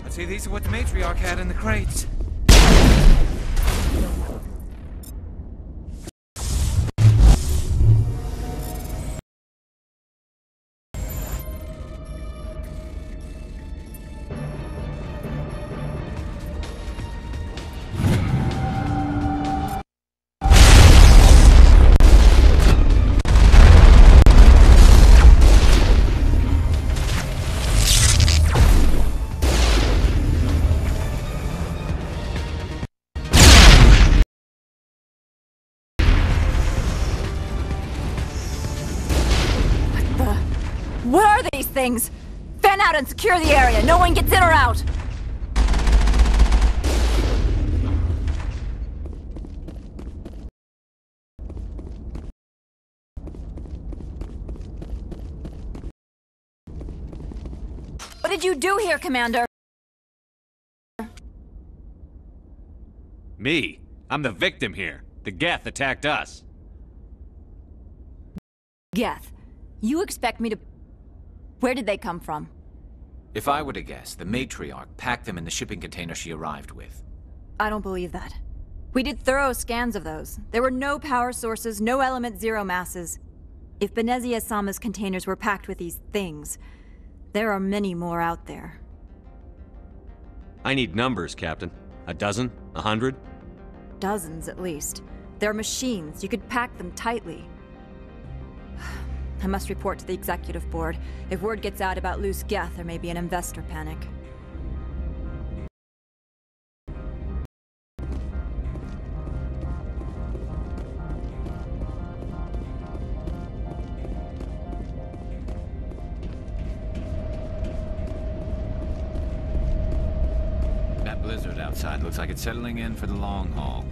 See, these are what the matriarch had in the crates. What are these things? Fan out and secure the area. No one gets in or out. What did you do here, Commander? Me? I'm the victim here. The Geth attacked us. Geth, you expect me to... Where did they come from? If I were to guess, the matriarch packed them in the shipping container she arrived with. I don't believe that. We did thorough scans of those. There were no power sources, no element zero masses. If Benezia Sama's containers were packed with these things, there are many more out there. I need numbers, Captain. A dozen? 100? Dozens, at least. They're machines. You could pack them tightly. I must report to the executive board. If word gets out about loose Geth, there may be an investor panic. That blizzard outside looks like it's settling in for the long haul.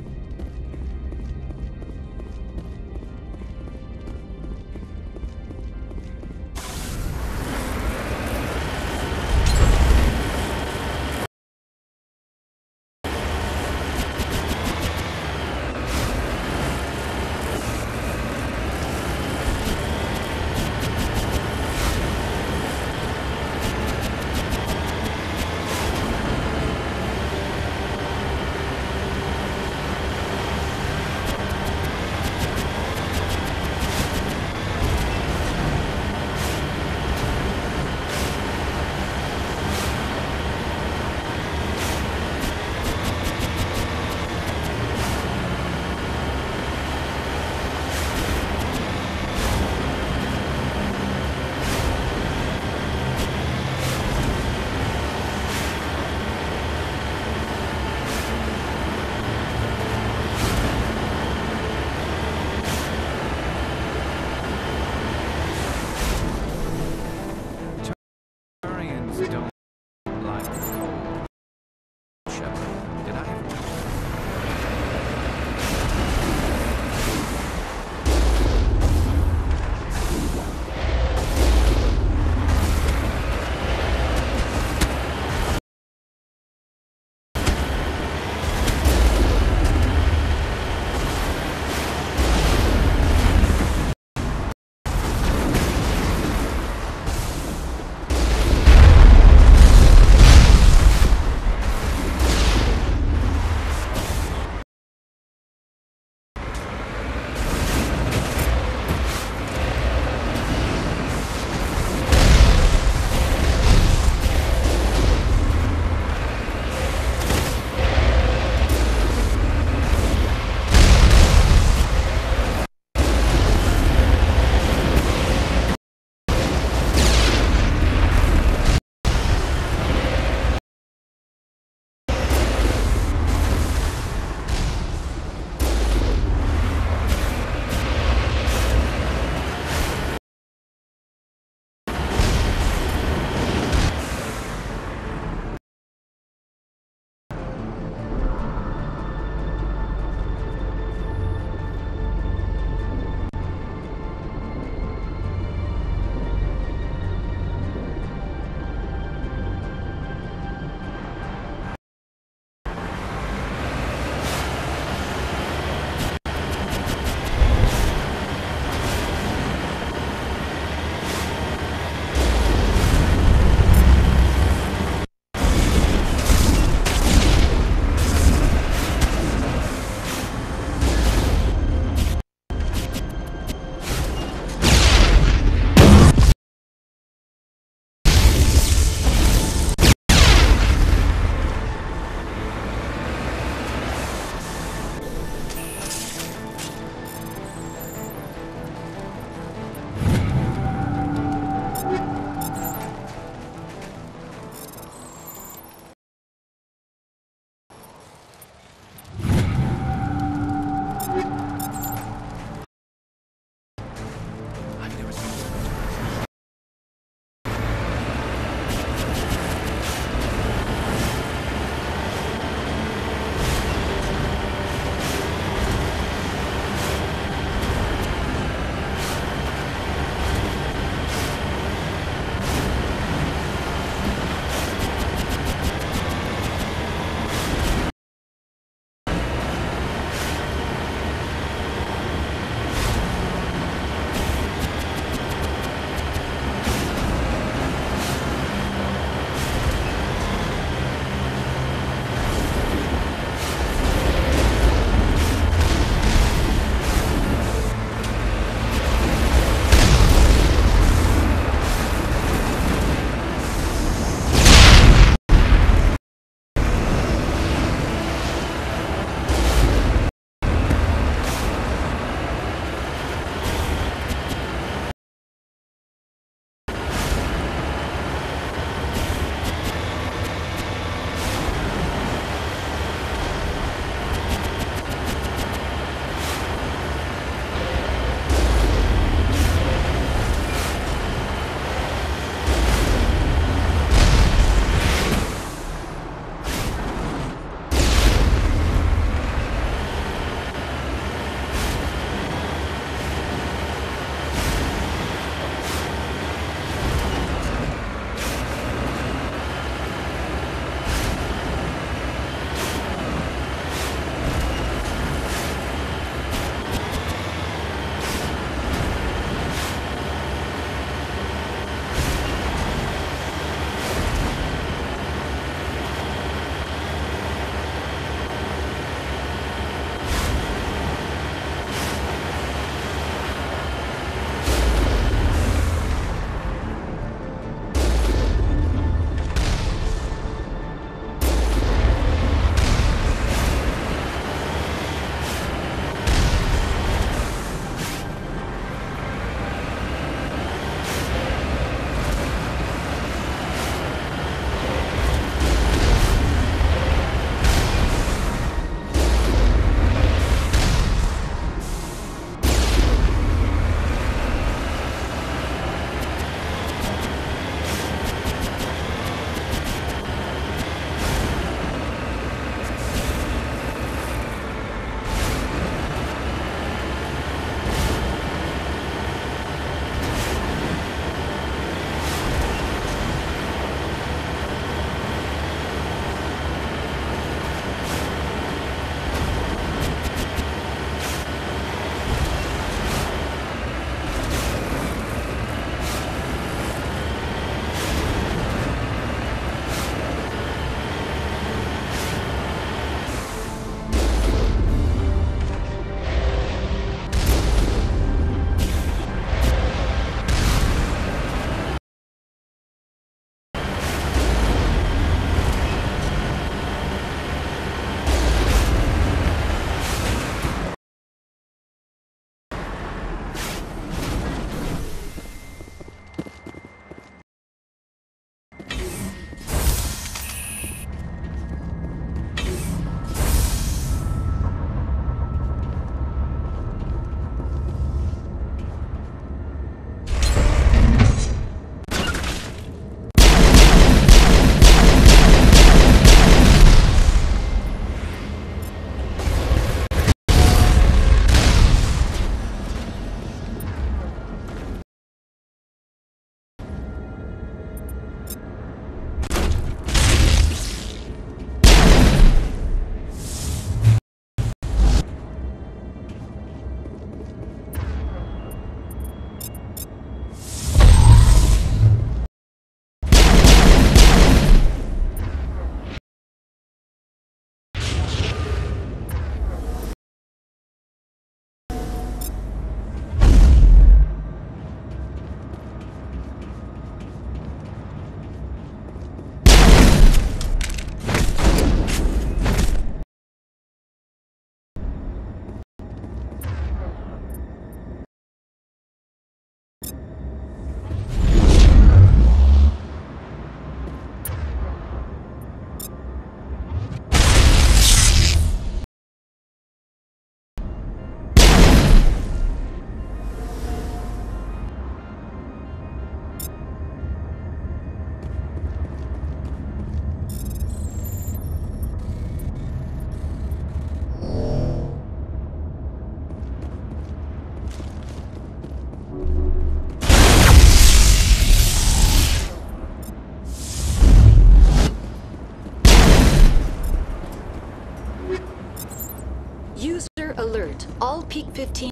Alert. All Peak 15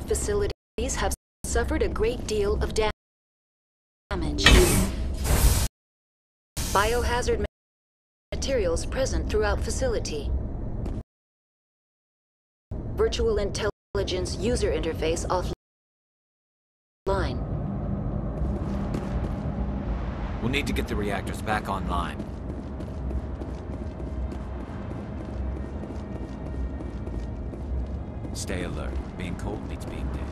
facilities have suffered a great deal of damage. Biohazard materials present throughout facility. Virtual intelligence user interface offline. We'll need to get the reactors back online. Stay alert. Being cold beats being dead.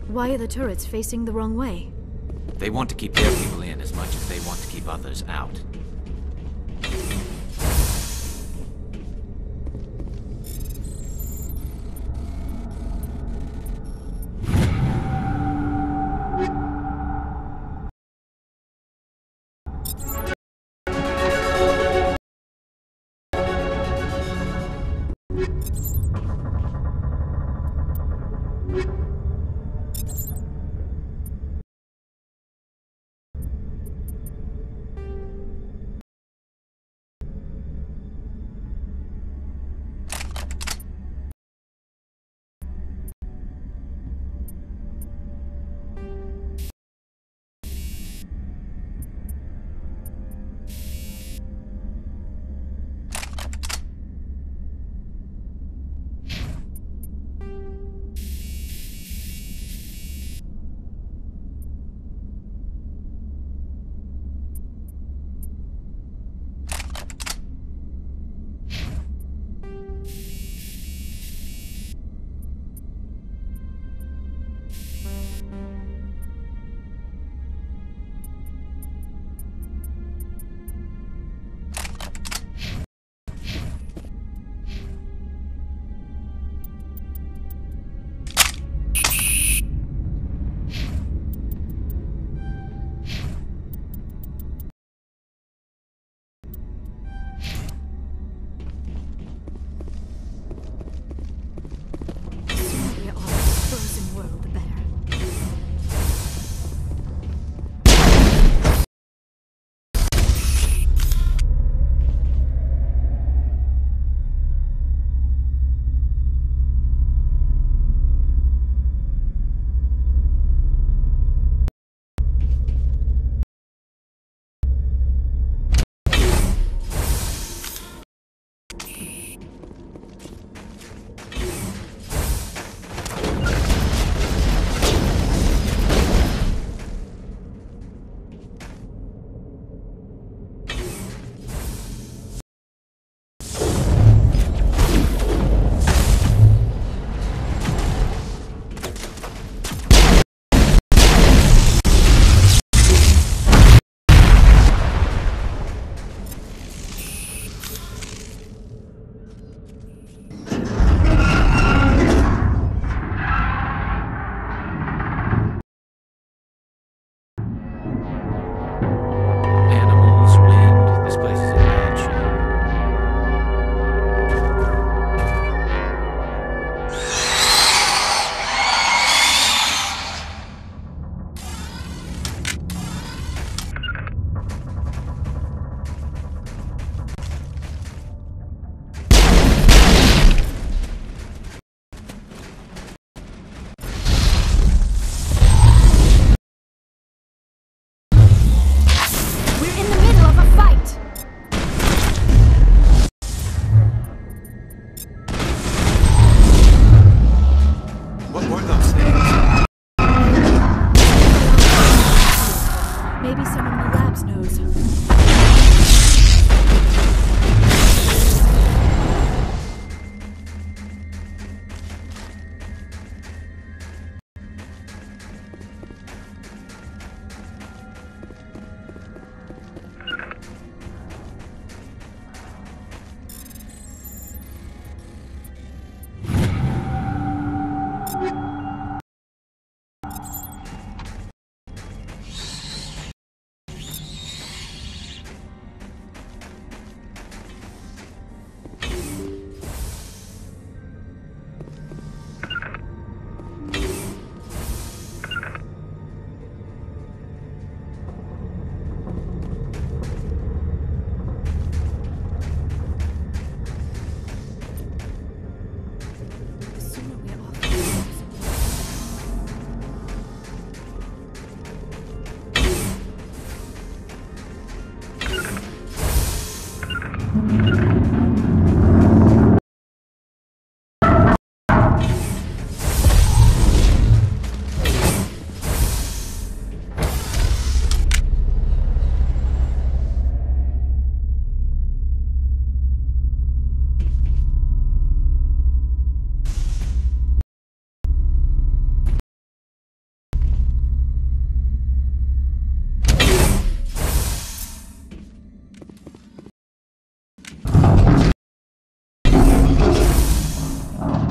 Why are the turrets facing the wrong way? They want to keep their people in as much as they want to keep others out.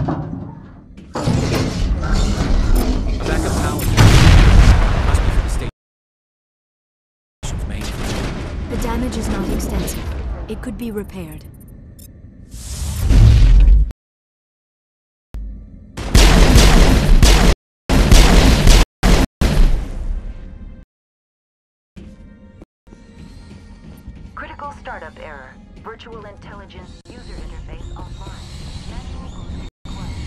A backup power unit. Must be for the station's main. The damage is not extensive. It could be repaired. Critical startup error. Virtual intelligence user interface offline. Manual boost required.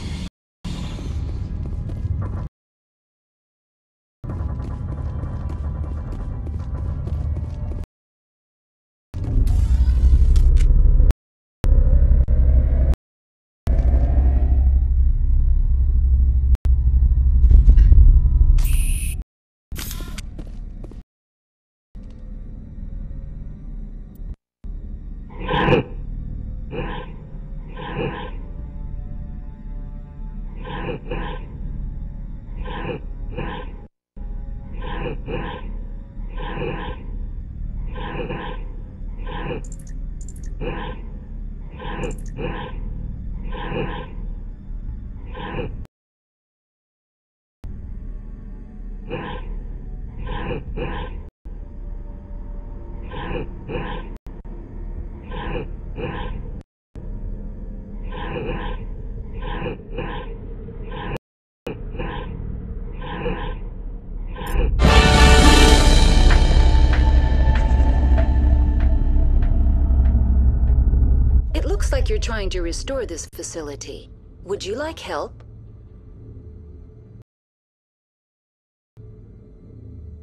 It looks like you're trying to restore this facility. Would you like help?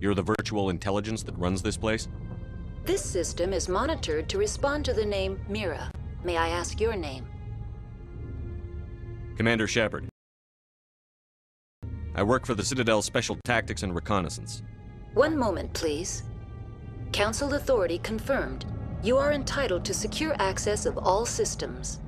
You're the virtual intelligence that runs this place? This system is monitored to respond to the name Mira. May I ask your name? Commander Shepard. I work for the Citadel's Special Tactics and Reconnaissance. One moment, please. Council authority confirmed. You are entitled to secure access of all systems.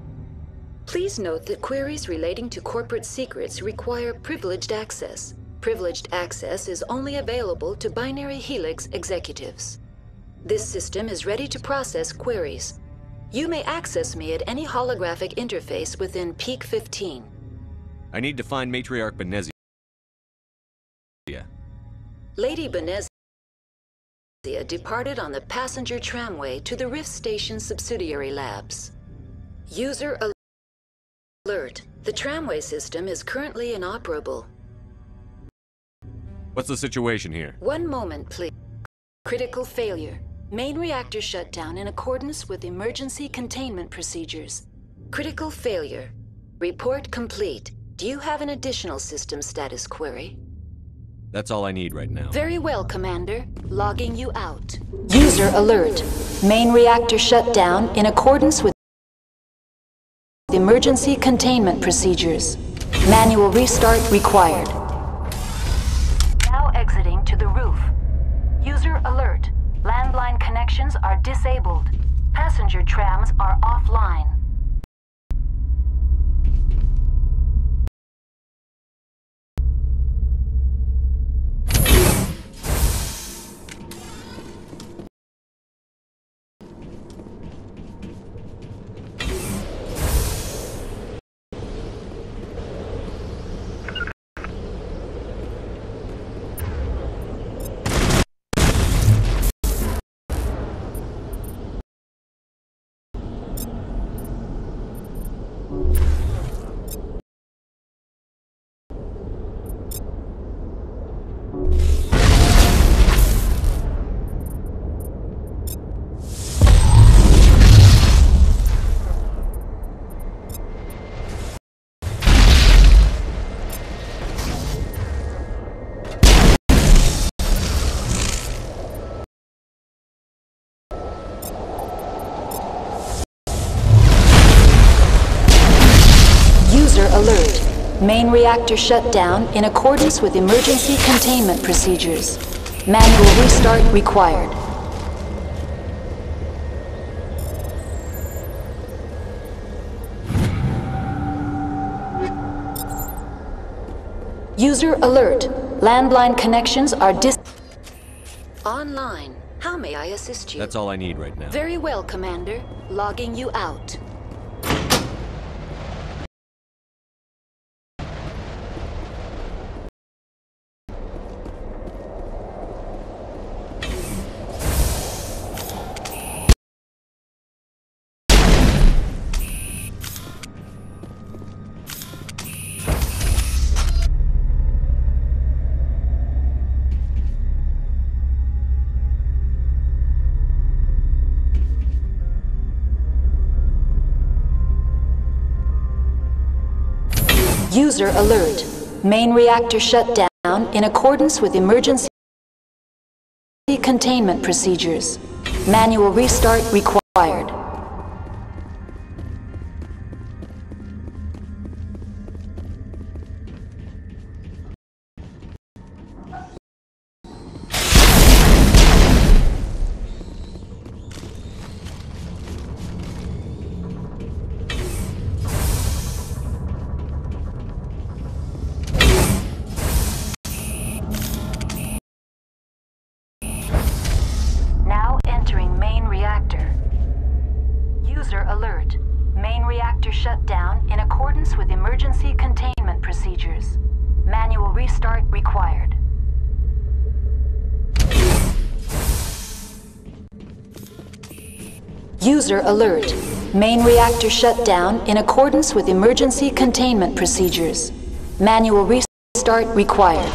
Please note that queries relating to corporate secrets require privileged access. Privileged access is only available to Binary Helix executives. This system is ready to process queries. You may access me at any holographic interface within Peak 15. I need to find Matriarch Benezia. Lady Benezia departed on the passenger tramway to the Rift Station subsidiary labs. User alert. The tramway system is currently inoperable. What's the situation here? One moment, please. Critical failure. Main reactor shut down in accordance with emergency containment procedures. Critical failure. Report complete. Do you have an additional system status query? That's all I need right now. Very well, Commander. Logging you out. User alert. Main reactor shut down in accordance with emergency containment procedures. Manual restart required. Now exiting to the roof. User alert. Landline connections are disabled. Passenger trams are offline. Alert. Main reactor shut down in accordance with emergency containment procedures. Manual restart required. User alert. Landline connections are online. How may I assist you? That's all I need right now. Very well, Commander. Logging you out. User alert. Main reactor shut down in accordance with emergency containment procedures. Manual restart required. Now entering main reactor. User alert. Main reactor shut down in accordance with emergency containment procedures. Manual restart required. User alert. Main reactor shut down in accordance with emergency containment procedures. Manual restart required.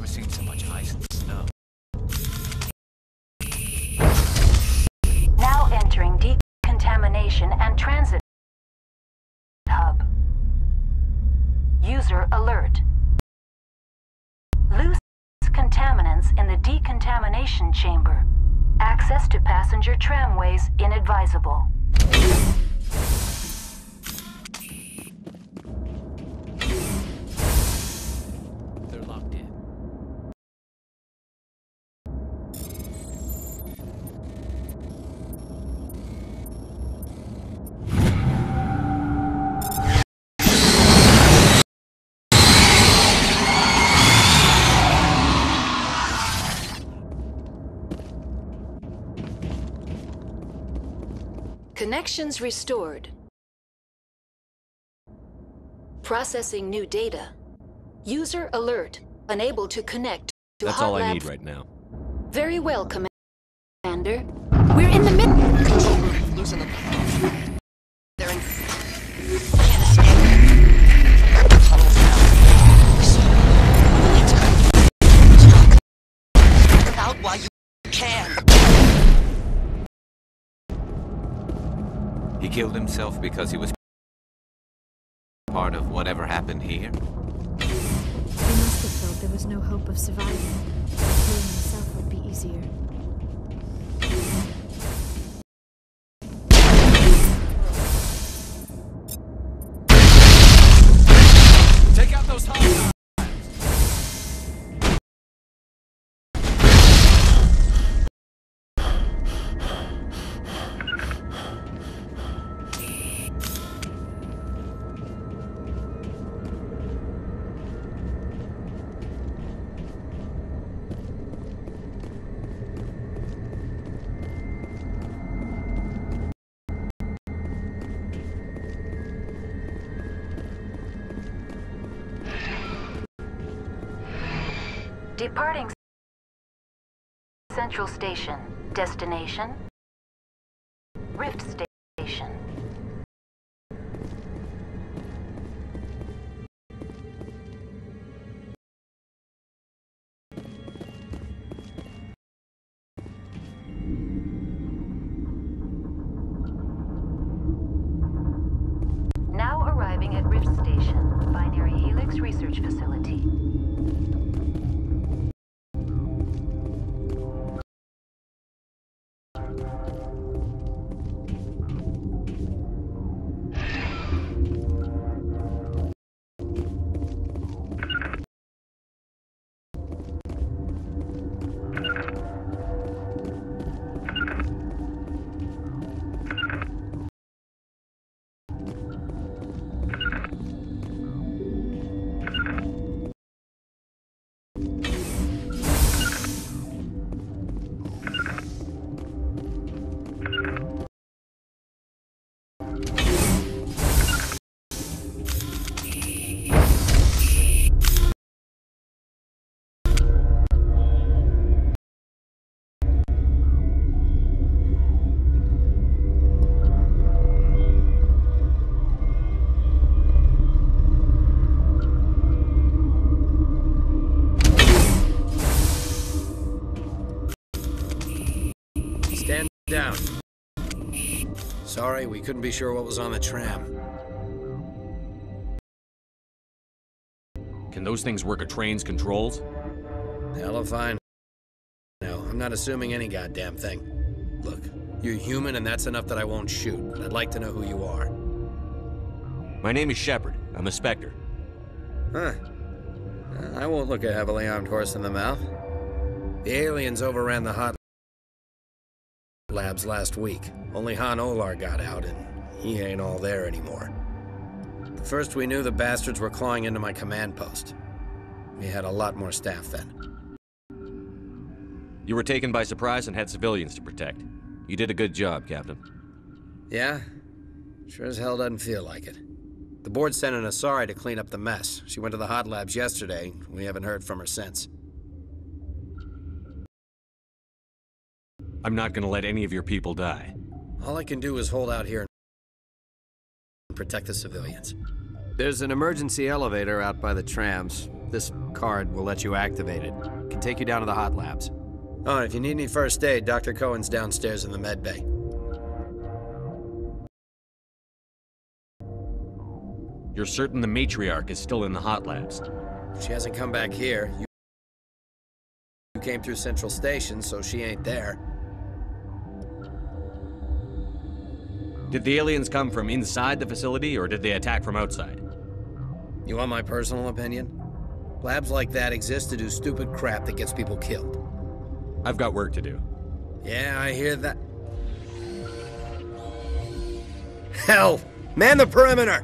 Seen so much ice and snow. Now entering decontamination and transit hub. User alert. Loose contaminants in the decontamination chamber. Access to passenger tramways inadvisable. They're locked in. Connections restored. Processing new data. User alert. Unable to connect to That's hot all I lab. need right now. Very well, Commander. We're in the middle. Control room, loosen them. They're in. Can't escape. Tunnels now. Let's go. Out while you can. He killed himself because he was part of whatever happened here? He must have felt there was no hope of surviving. Killing himself would be easier. those hostiles! Departing Central Station. Destination? Rift Station. Now arriving at Rift Station, Binary Helix Research Facility. Down. Sorry, we couldn't be sure what was on the tram. Can those things work a train's controls? Hell if I know. No, I'm not assuming any goddamn thing. Look, you're human and that's enough that I won't shoot, but I'd like to know who you are. My name is Shepard. I'm a Spectre. Huh. I won't look a heavily armed horse in the mouth. The aliens overran the hot labs last week. Only Han Olar got out, and he ain't all there anymore. The first we knew, the bastards were clawing into my command post. We had a lot more staff then. You were taken by surprise and had civilians to protect. You did a good job, Captain. Yeah? Sure as hell doesn't feel like it. The board sent an Asari to clean up the mess. She went to the hot labs yesterday. We haven't heard from her since. I'm not gonna let any of your people die. All I can do is hold out here and protect the civilians. There's an emergency elevator out by the trams. This card will let you activate it. Can take you down to the hot labs. Oh, and if you need any first aid, Dr. Cohen's downstairs in the med bay. You're certain the matriarch is still in the hot labs? She hasn't come back here. You came through Central Station, so she ain't there. Did the aliens come from inside the facility, or did they attack from outside? You want my personal opinion? Labs like that exist to do stupid crap that gets people killed. I've got work to do. Yeah, I hear that. Hell! Man the perimeter!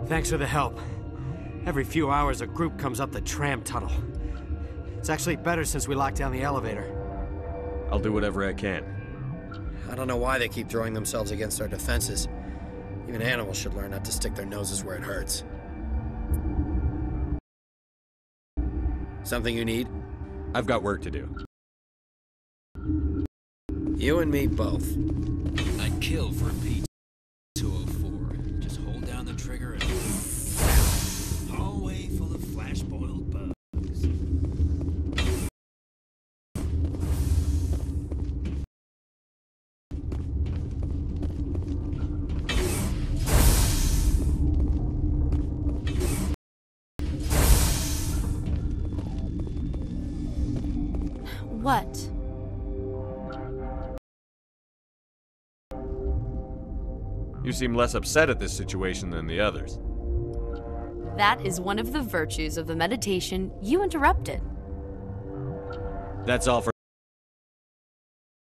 Thanks for the help. Every few hours, a group comes up the tram tunnel. It's actually better since we locked down the elevator. I'll do whatever I can. I don't know why they keep throwing themselves against our defenses. Even animals should learn not to stick their noses where it hurts. Something you need? I've got work to do. You and me both. I'd kill for a P-204. spoiled birds. What? You seem less upset at this situation than the others. That is one of the virtues of the meditation you interrupted. That's all for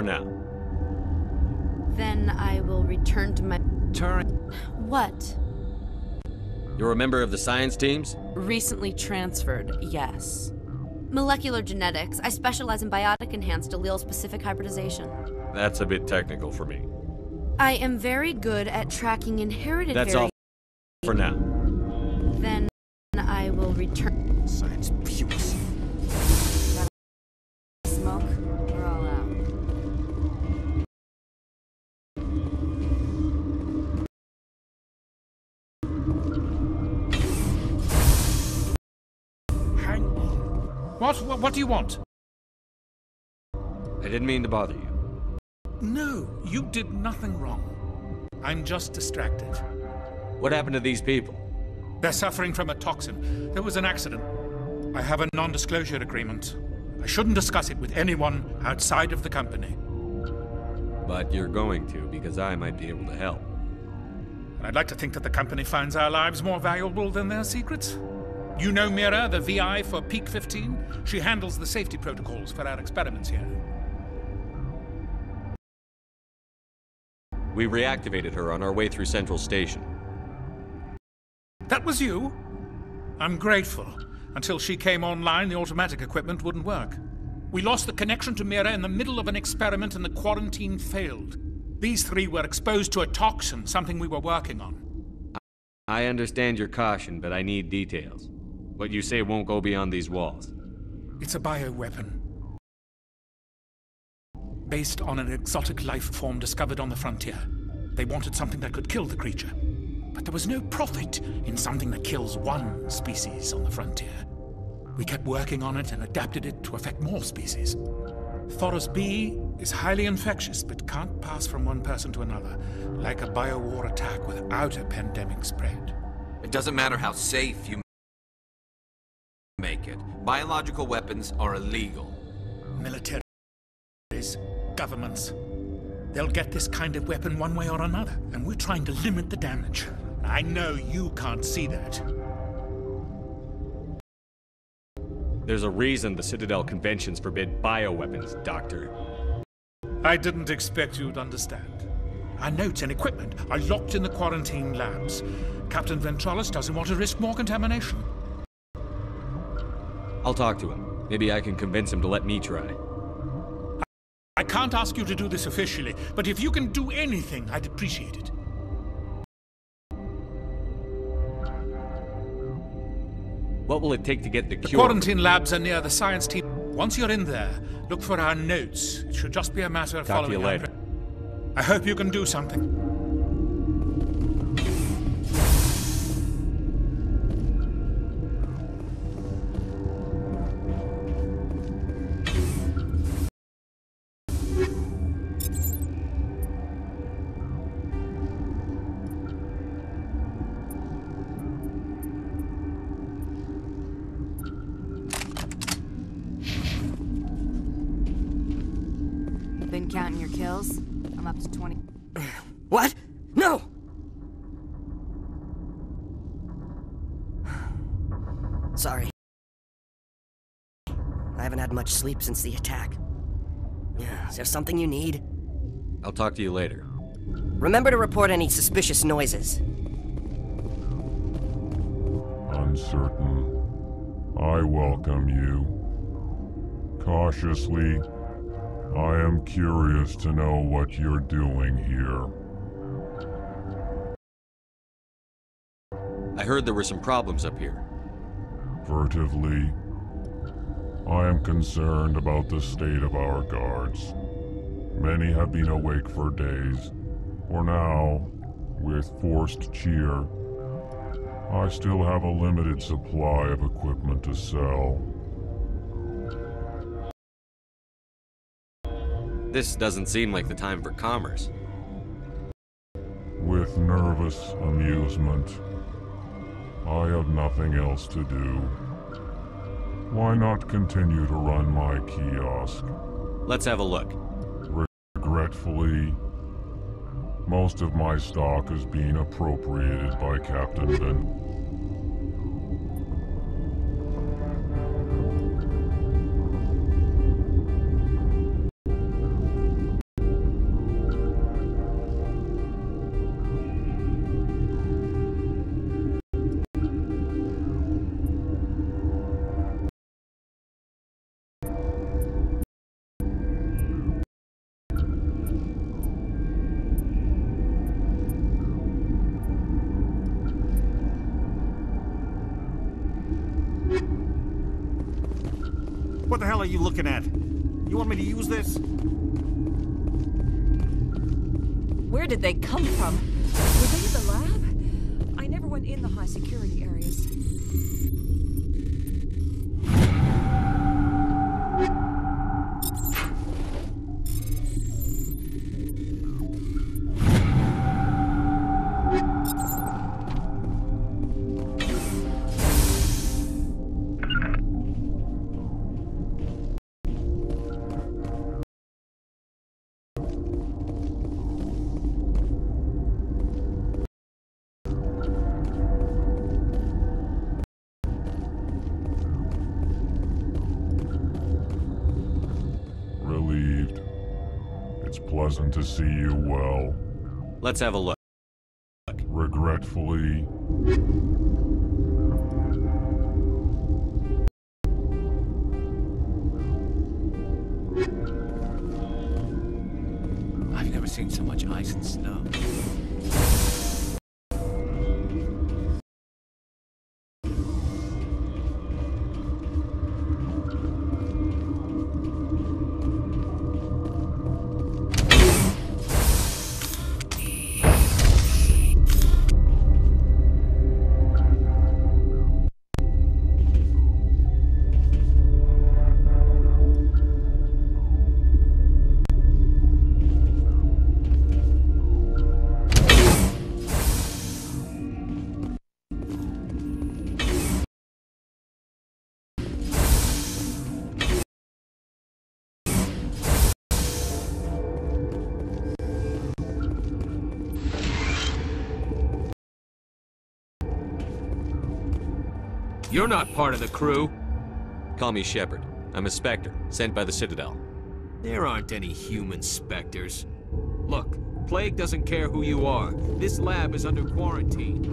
now. Then I will return to my... What? You're a member of the science teams? Recently transferred, yes. Molecular genetics. I specialize in biotic-enhanced allele-specific hybridization. That's a bit technical for me. I am very good at tracking inherited That's all for now. Then I will return. Science pukes. Smoke? We're all out. Hang on. What do you want? I didn't mean to bother you. No, you did nothing wrong. I'm just distracted. What happened to these people? They're suffering from a toxin. There was an accident. I have a non-disclosure agreement. I shouldn't discuss it with anyone outside of the company. But you're going to, because I might be able to help. And I'd like to think that the company finds our lives more valuable than their secrets. You know Mira, the VI for Peak 15? She handles the safety protocols for our experiments here. We reactivated her on our way through Central Station. That was you? I'm grateful. Until she came online, the automatic equipment wouldn't work. We lost the connection to Mira in the middle of an experiment and the quarantine failed. These three were exposed to a toxin, something we were working on. I understand your caution, but I need details. What you say won't go beyond these walls. It's a bioweapon. Based on an exotic life form discovered on the frontier. They wanted something that could kill the creature. But there was no profit in something that kills one species on the frontier. We kept working on it and adapted it to affect more species. Thoros B is highly infectious, but can't pass from one person to another, like a biowar attack without a pandemic spread. It doesn't matter how safe you make it. Biological weapons are illegal. Militaries, governments, they'll get this kind of weapon one way or another, and we're trying to limit the damage. I know you can't see that. There's a reason the Citadel conventions forbid bioweapons, Doctor. I didn't expect you'd understand. Our notes and equipment are locked in the quarantine labs. Captain Ventralis doesn't want to risk more contamination. I'll talk to him. Maybe I can convince him to let me try. I can't ask you to do this officially, but if you can do anything, I'd appreciate it. What will it take to get the cure? The quarantine labs are near the science team. Once you're in there, look for our notes. It should just be a matter of following. Talk to you later. I hope you can do something. Been counting your kills? I'm up to 20. What? No! Sorry. I haven't had much sleep since the attack. Is there something you need? I'll talk to you later. Remember to report any suspicious noises. Uncertain. I welcome you. Cautiously, I am curious to know what you're doing here. I heard there were some problems up here. Furtively, I am concerned about the state of our guards. Many have been awake for days, or now, with forced cheer. I still have a limited supply of equipment to sell. This doesn't seem like the time for commerce. With nervous amusement. I have nothing else to do. Why not continue to run my kiosk? Let's have a look. Regretfully, most of my stock is being appropriated by Captain Vanguard. What the hell are you looking at? You want me to use this? Where did they come from? Were they in the lab? I never went in the high security areas. Relieved. It's pleasant to see you well. Let's have a look. Regretfully, I've never seen so much ice and snow. You're not part of the crew. Call me Shepard. I'm a Spectre, sent by the Citadel. There aren't any human specters. Look, Plague doesn't care who you are. This lab is under quarantine.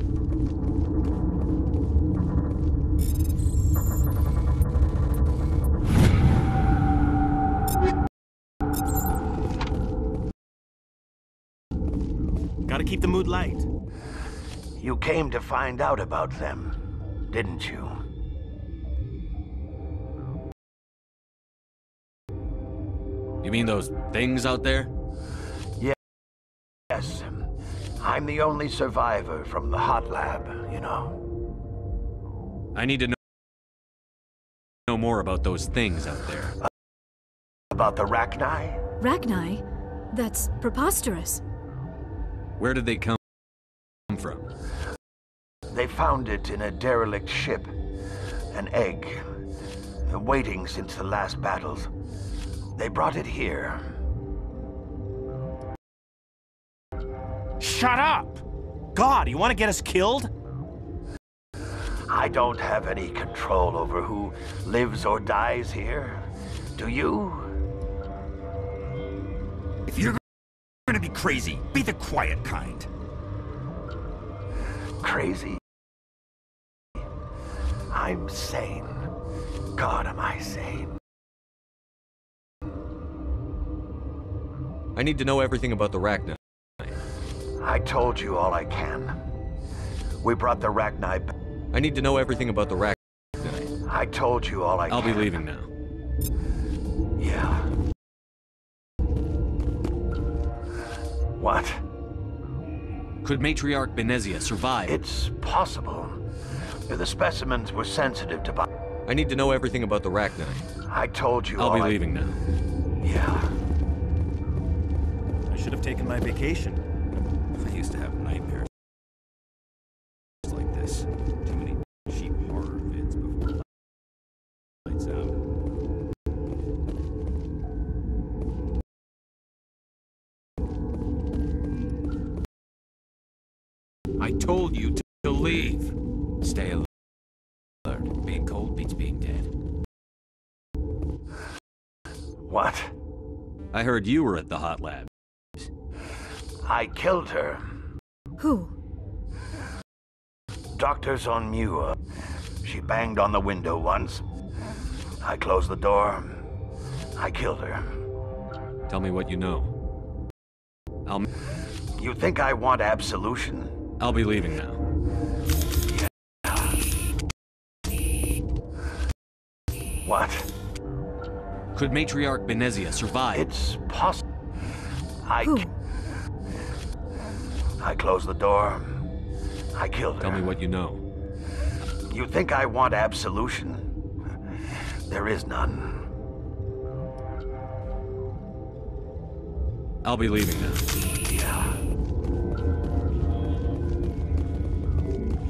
Gotta keep the mood light. You came to find out about them, didn't you? You mean those things out there? Yes. I'm the only survivor from the hot lab, you know. I need to know more about those things out there. About the Rachni? Rachni? That's preposterous. Where did they come from? They found it in a derelict ship. An egg. Waiting since the last battles. They brought it here. Shut up! God, you want to get us killed? I don't have any control over who lives or dies here. Do you? If you're gonna be crazy, be the quiet kind. Crazy? I'm sane. God, am I sane? I need to know everything about the Rachni. I told you all I can. We brought the Rachni back. I need to know everything about the Rachni. I told you all I can. I'll be leaving now. Yeah. What? Could Matriarch Benezia survive? It's possible. The specimens were sensitive to... I need to know everything about the Rachni. I told you I'll be leaving now. Yeah. I should have taken my vacation. I used to have nightmares like this. Too many cheap horror vids before lights out. I told you to leave. Stay alert. Being cold beats being dead. What? I heard you were at the hot lab. I killed her. Who? Doctors on ME1. She banged on the window once. I closed the door. I killed her. Tell me what you know. You think I want absolution? I'll be leaving now. What? Could Matriarch Benezia survive? It's possible. I closed the door. I killed her. Tell me what you know. You think I want absolution? There is none. I'll be leaving now. Yeah.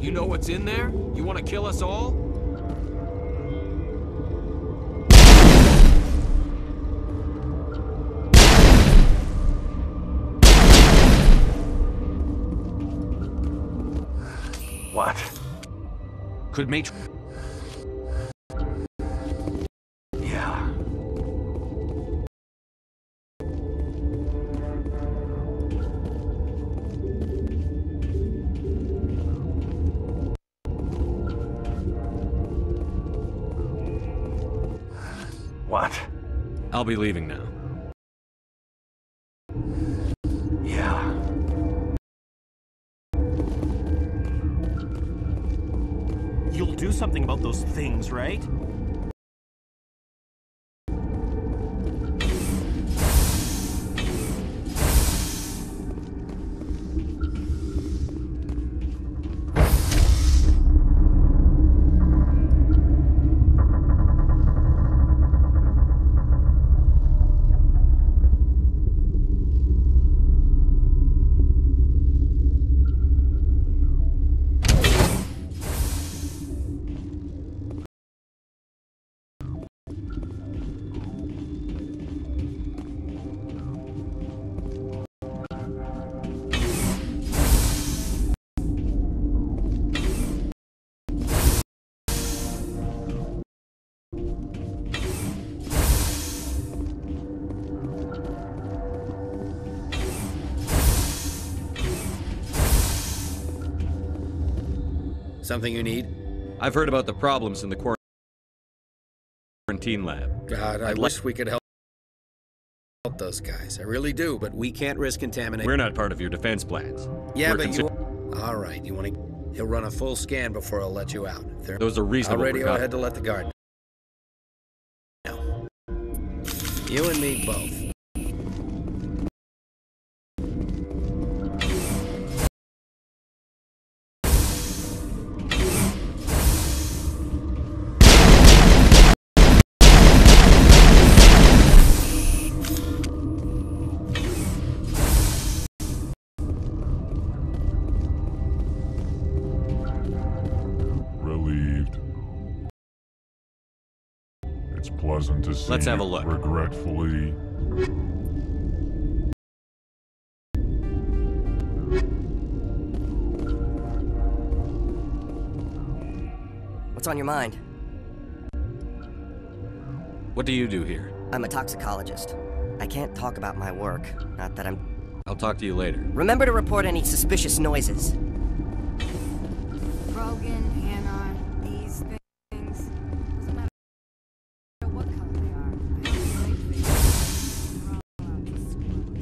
You know what's in there? You want to kill us all? What? Could Yeah. What? I'll be leaving now. Yeah. You'll do something about those things, right? Something you need? I've heard about the problems in the quarantine lab. God, I wish we could help those guys. I really do, but we can't risk contaminating. We're not part of your defense plans. Yeah, We're but you... All right, you want to... He'll run a full scan before I'll let you out. Those are reasonable. I'll radio ahead to let the guard know. You and me both. Pleasant to see. Let's have a look. Regretfully. What's on your mind? What do you do here? I'm a toxicologist. I can't talk about my work. Not that I'm... I'll talk to you later. Remember to report any suspicious noises. Brogan, Hanar, these things. Doesn't matter what color they are. I have a great face. They're all out to screw us.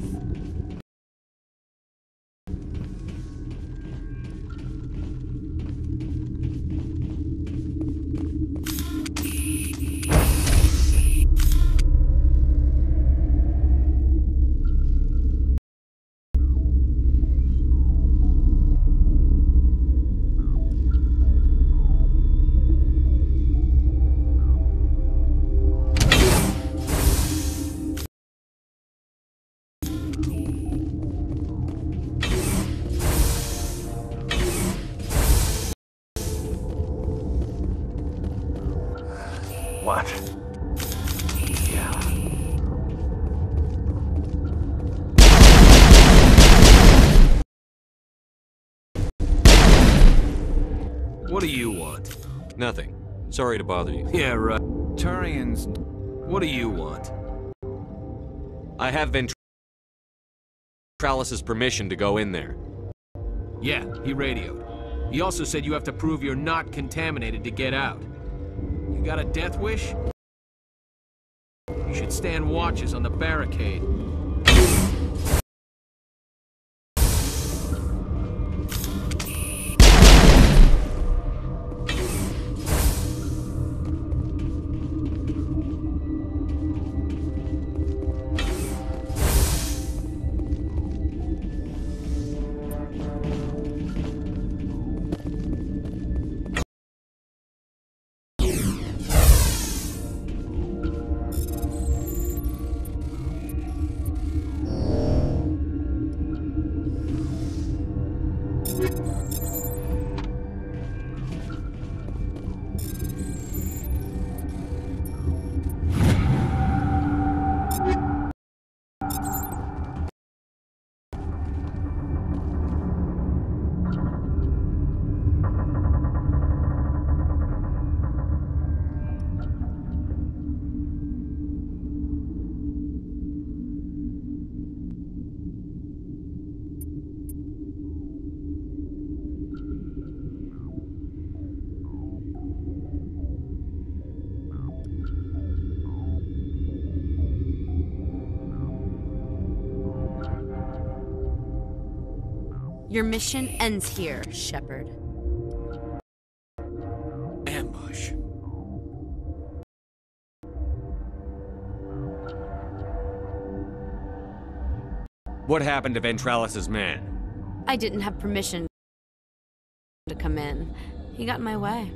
What? Yeah. What do you want? Nothing. Sorry to bother you. Yeah, right. Turians, what do you want? I have Ventralis's permission to go in there. Yeah, he radioed. He also said you have to prove you're not contaminated to get out. You got a death wish? You should stand watches on the barricade. Your mission ends here, Shepard. Ambush. What happened to Ventralis's man? I didn't have permission to come in. He got in my way.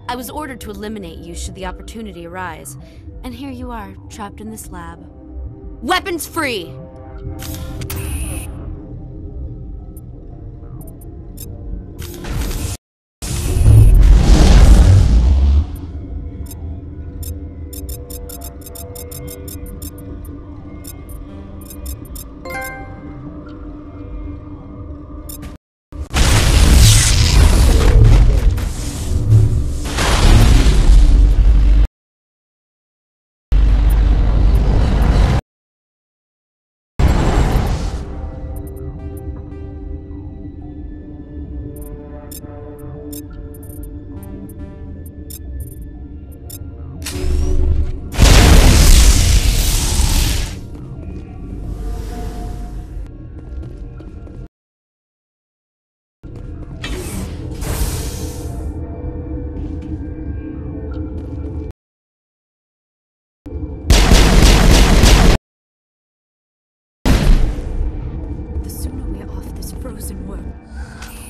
I was ordered to eliminate you should the opportunity arise. And here you are, trapped in this lab. Weapons free!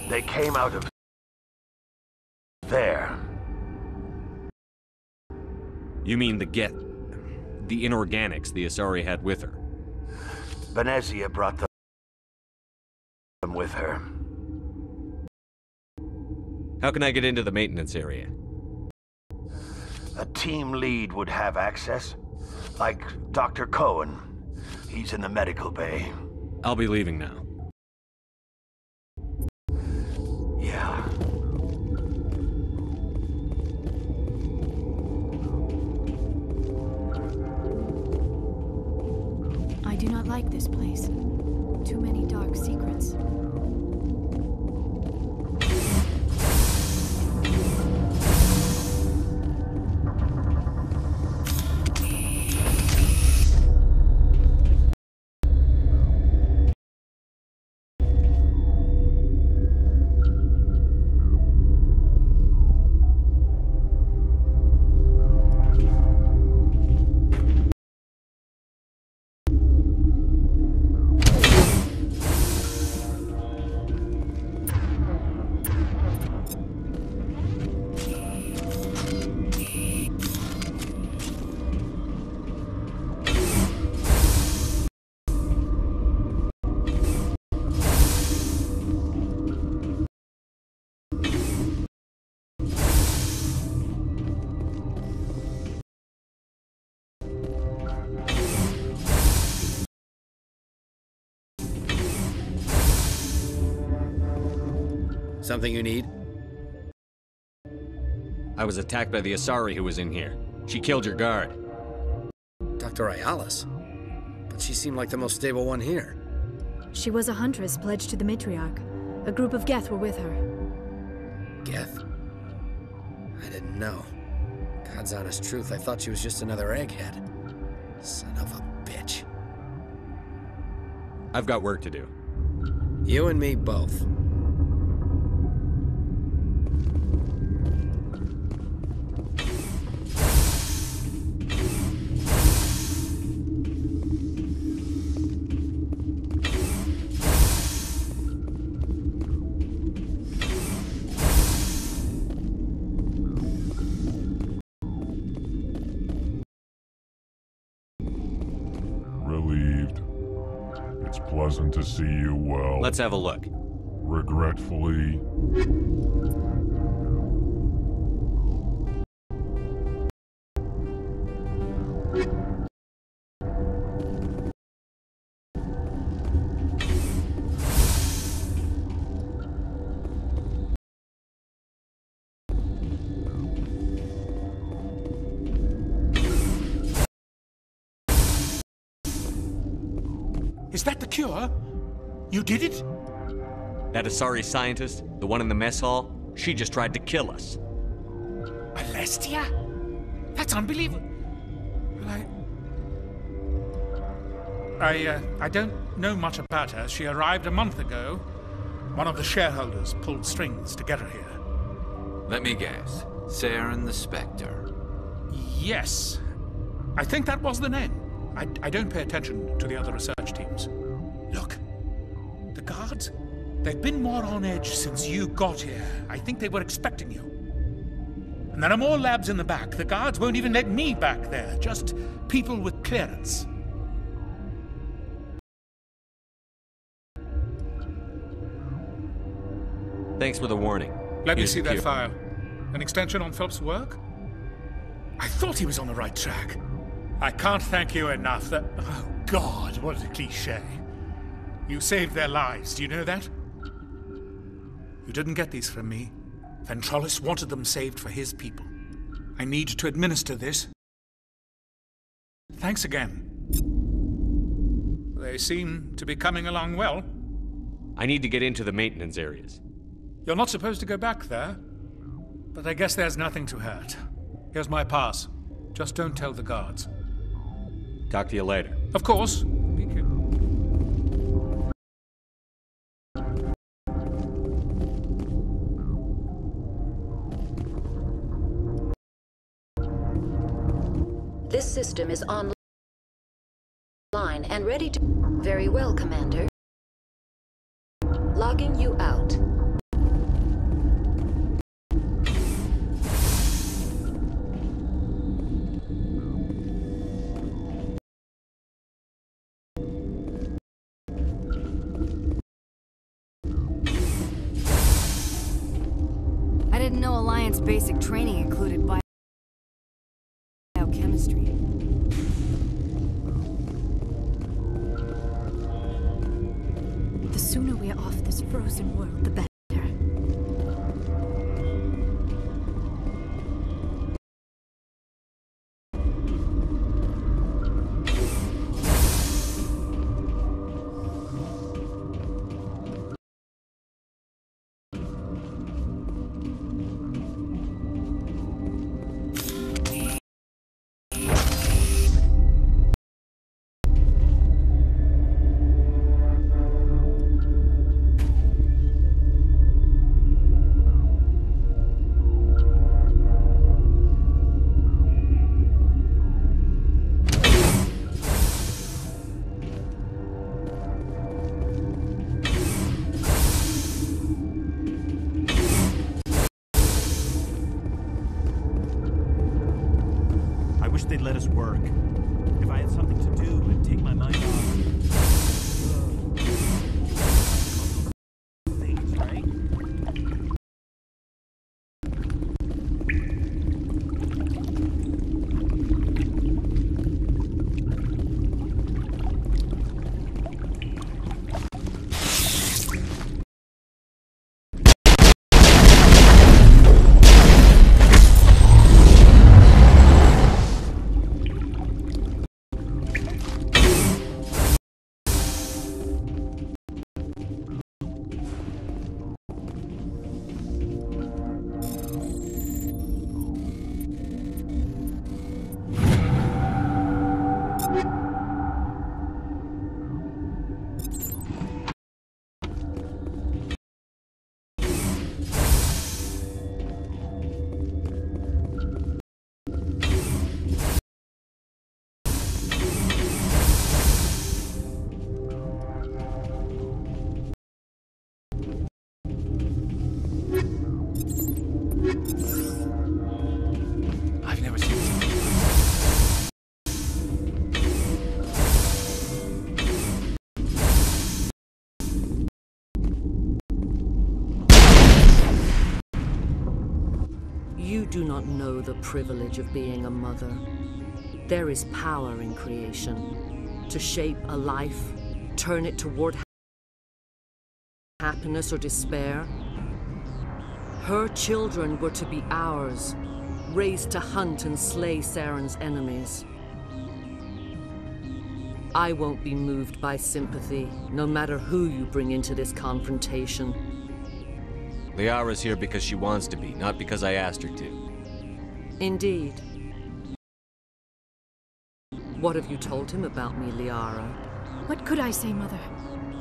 They came out of there. You mean the inorganics the Asari had with her? Venezia brought them with her. How can I get into the maintenance area? A team lead would have access, like Dr. Cohen. He's in the medical bay. I'll be leaving now. Yeah. I do not like this place. Too many dark secrets. Something you need? I was attacked by the Asari who was in here. She killed your guard. Dr. Ayalis? But she seemed like the most stable one here. She was a huntress pledged to the matriarch. A group of Geth were with her. Geth? I didn't know. God's honest truth, I thought she was just another egghead. Son of a bitch. I've got work to do. You and me both. Relieved. It's pleasant to see you well. Let's have a look. Regretfully. Is that the cure? You did it? That Asari scientist, the one in the mess hall, she just tried to kill us. Alestia? That's unbelievable. I don't know much about her. She arrived a month ago. One of the shareholders pulled strings to get her here. Let me guess. Saren the Spectre. Yes. I think that was the name. I don't pay attention to the other research teams. Look, the guards, they've been more on edge since you got here. I think they were expecting you. And there are more labs in the back. The guards won't even let me back there, just people with clearance. Thanks for the warning. Let me Here's see the that cure. file. An extension on Phelps' work? I thought he was on the right track. I can't thank you enough. Oh, God, what a cliché. You saved their lives, do you know that? You didn't get these from me. Ventrolis wanted them saved for his people. I need to administer this. Thanks again. They seem to be coming along well. I need to get into the maintenance areas. You're not supposed to go back there, but I guess there's nothing to hurt. Here's my pass. Just don't tell the guards. Talk to you later. Of course. Be careful. This system is online and ready to... Very well, Commander. Logging you out. I didn't know Alliance basic training included biochemistry. The sooner we're off this frozen world, the better. They'd let us work. If I had something to do and take my mind off. Things, right? do not know the privilege of being a mother. There is power in creation. To shape a life, turn it toward happiness or despair. Her children were to be ours, raised to hunt and slay Saren's enemies. I won't be moved by sympathy, no matter who you bring into this confrontation. Liara's here because she wants to be, not because I asked her to. Indeed. What have you told him about me, Liara? What could I say, Mother?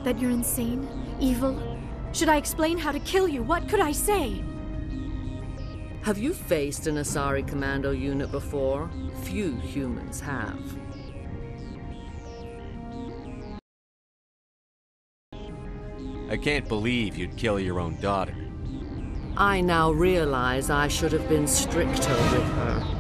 That you're insane? Evil? Should I explain how to kill you? What could I say? Have you faced an Asari commando unit before? Few humans have. I can't believe you'd kill your own daughter. I now realize I should have been stricter with her.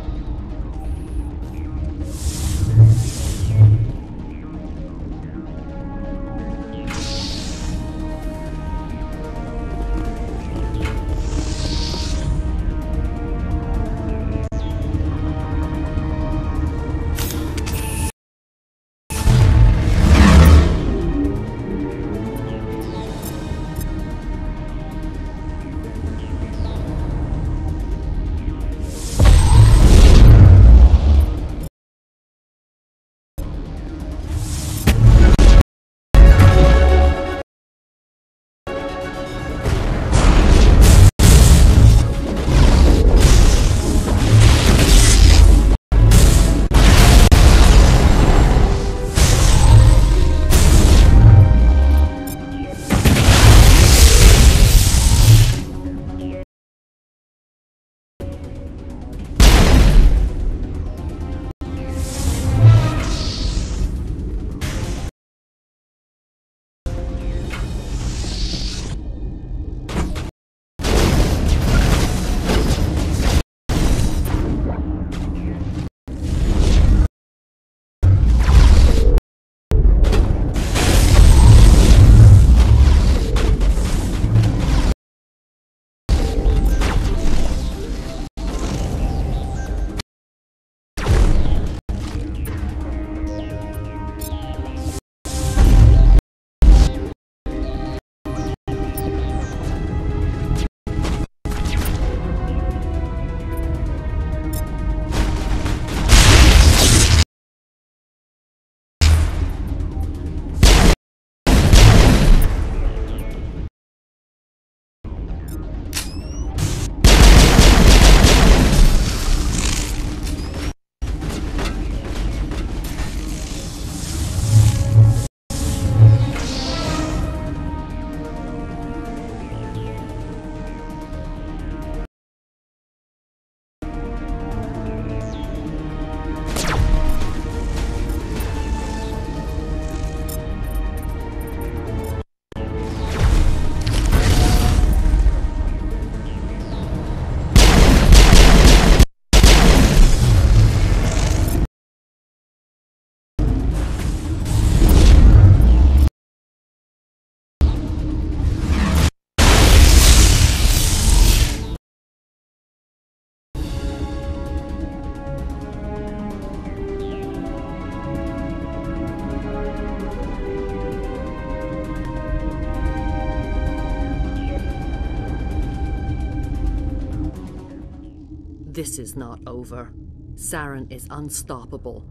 This is not over. Saren is unstoppable.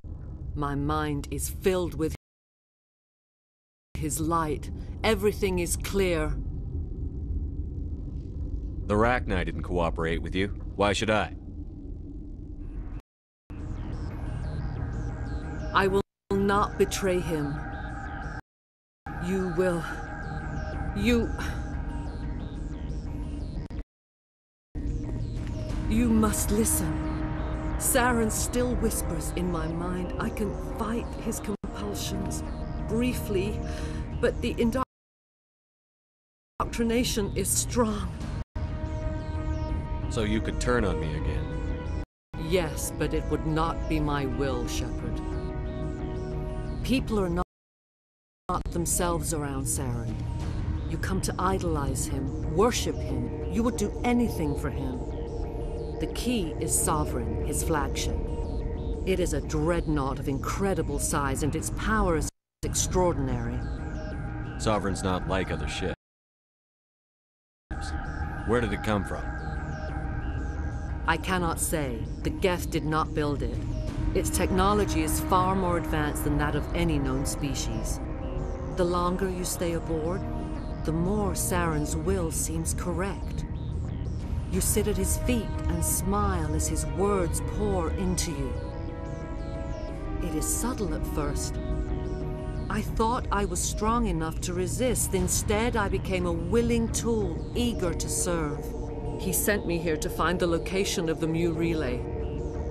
My mind is filled with his light. Everything is clear. The Rachni didn't cooperate with you. Why should I? I will not betray him. You will. You must listen. Saren still whispers in my mind. I can fight his compulsions briefly, but the indoctrination is strong. So you could turn on me again? Yes, but it would not be my will, Shepard. People are not themselves around Saren. You come to idolize him, worship him. You would do anything for him. The key is Sovereign, his flagship. It is a dreadnought of incredible size, and its power is extraordinary. Sovereign's not like other ships. Where did it come from? I cannot say. The Geth did not build it. Its technology is far more advanced than that of any known species. The longer you stay aboard, the more Saren's will seems correct. You sit at his feet and smile as his words pour into you. It is subtle at first. I thought I was strong enough to resist. Instead, I became a willing tool, eager to serve. He sent me here to find the location of the Mu relay.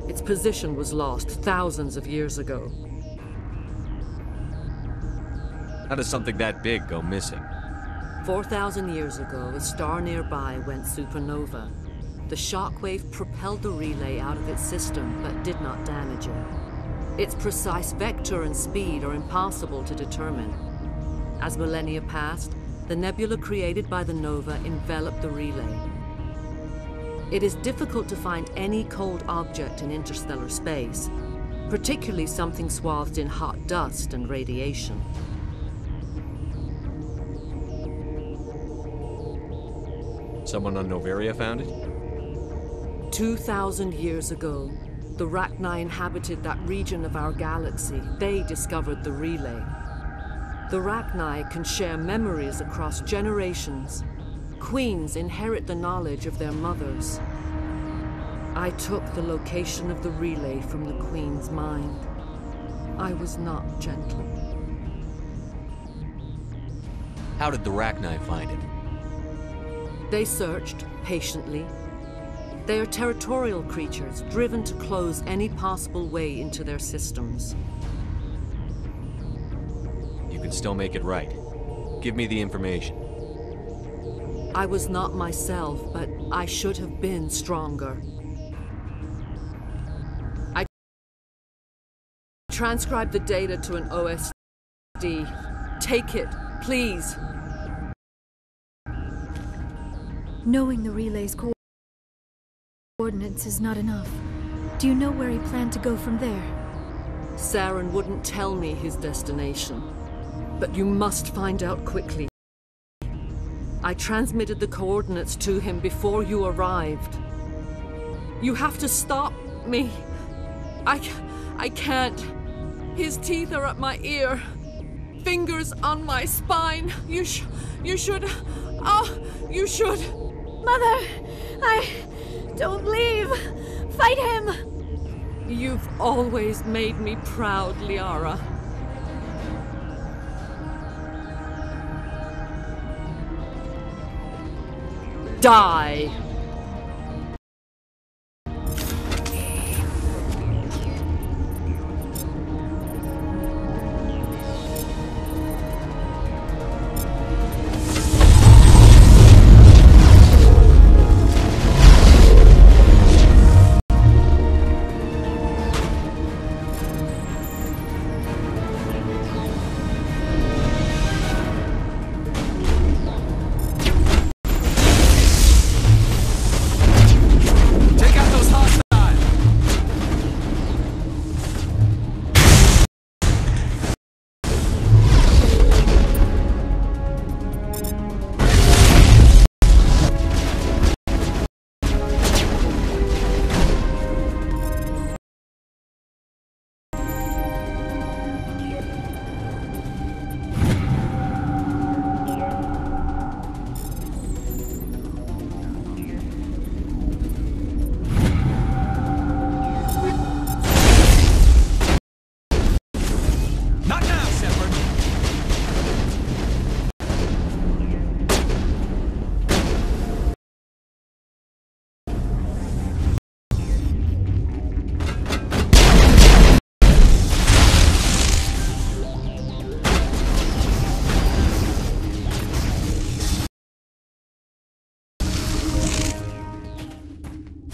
Its position was lost thousands of years ago. How does something that big go missing? 4,000 years ago, a star nearby went supernova. The shockwave propelled the relay out of its system, but did not damage it. Its precise vector and speed are impossible to determine. As millennia passed, the nebula created by the nova enveloped the relay. It is difficult to find any cold object in interstellar space, particularly something swathed in hot dust and radiation. Someone on Noveria found it? 2,000 years ago, the Rachni inhabited that region of our galaxy. They discovered the relay. The Rachni can share memories across generations. Queens inherit the knowledge of their mothers. I took the location of the relay from the Queen's mind. I was not gentle. How did the Rachni find it? They searched patiently. They are territorial creatures, driven to close any possible way into their systems. You can still make it right. Give me the information. I was not myself, but I should have been stronger. I transcribed the data to an OSD. Take it, please. Knowing the relay's coordinates is not enough. Do you know where he planned to go from there? Saren wouldn't tell me his destination, but you must find out quickly. I transmitted the coordinates to him before you arrived. You have to stop me. I can't. His teeth are at my ear. Fingers on my spine. You should. Oh, you should. Mother, don't leave. Fight him. You've always made me proud, Liara. Die!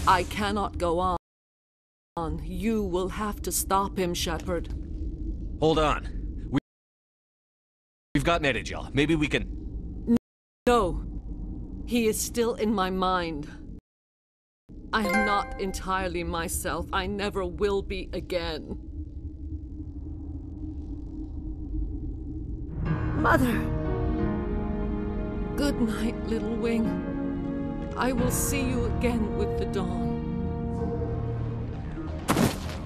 I cannot go on. You will have to stop him, Shepard. Hold on. We've got Netagel. Maybe we can... No. He is still in my mind. I am not entirely myself. I never will be again. Mother! Good night, little wing. I will see you again with the dawn.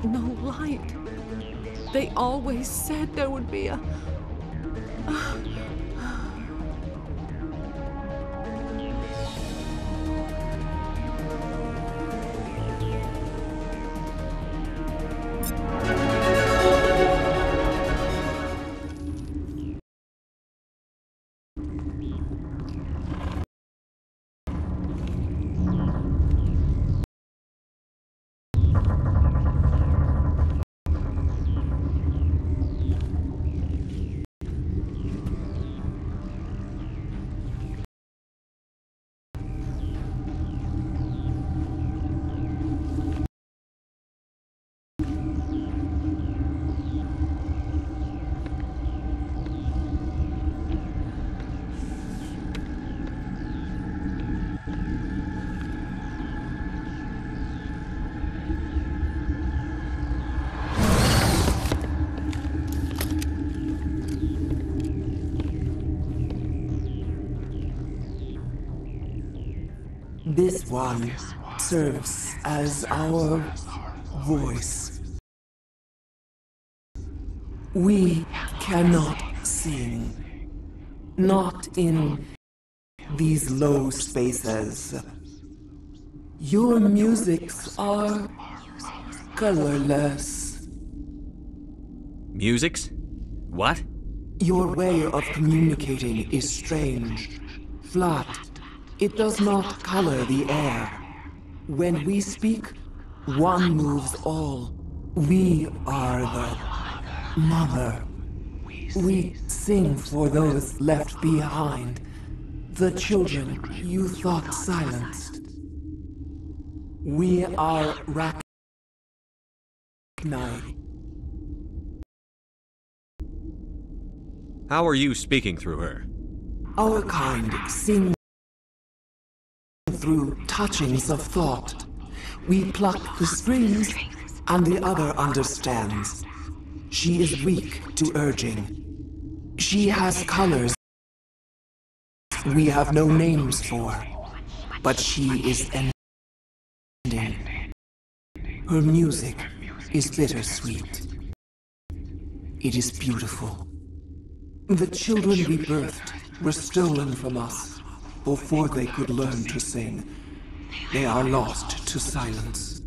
No light. They always said there would be a... This one serves as our voice. We cannot sing, not in these low spaces. Your musics are colorless. Musics? What? Your way of communicating is strange, flat. It does not color the air. When we speak, one moves all. We are the mother. We sing for those left behind, the children you thought silenced. We are Rachni. How are you speaking through her? Our kind sing through touchings of thought. We pluck the strings, and the other understands. She is weak to urging. She has colors we have no names for, but she is ending. Her music is bittersweet. It is beautiful. The children we birthed were stolen from us before they could learn to sing. They are lost to silence.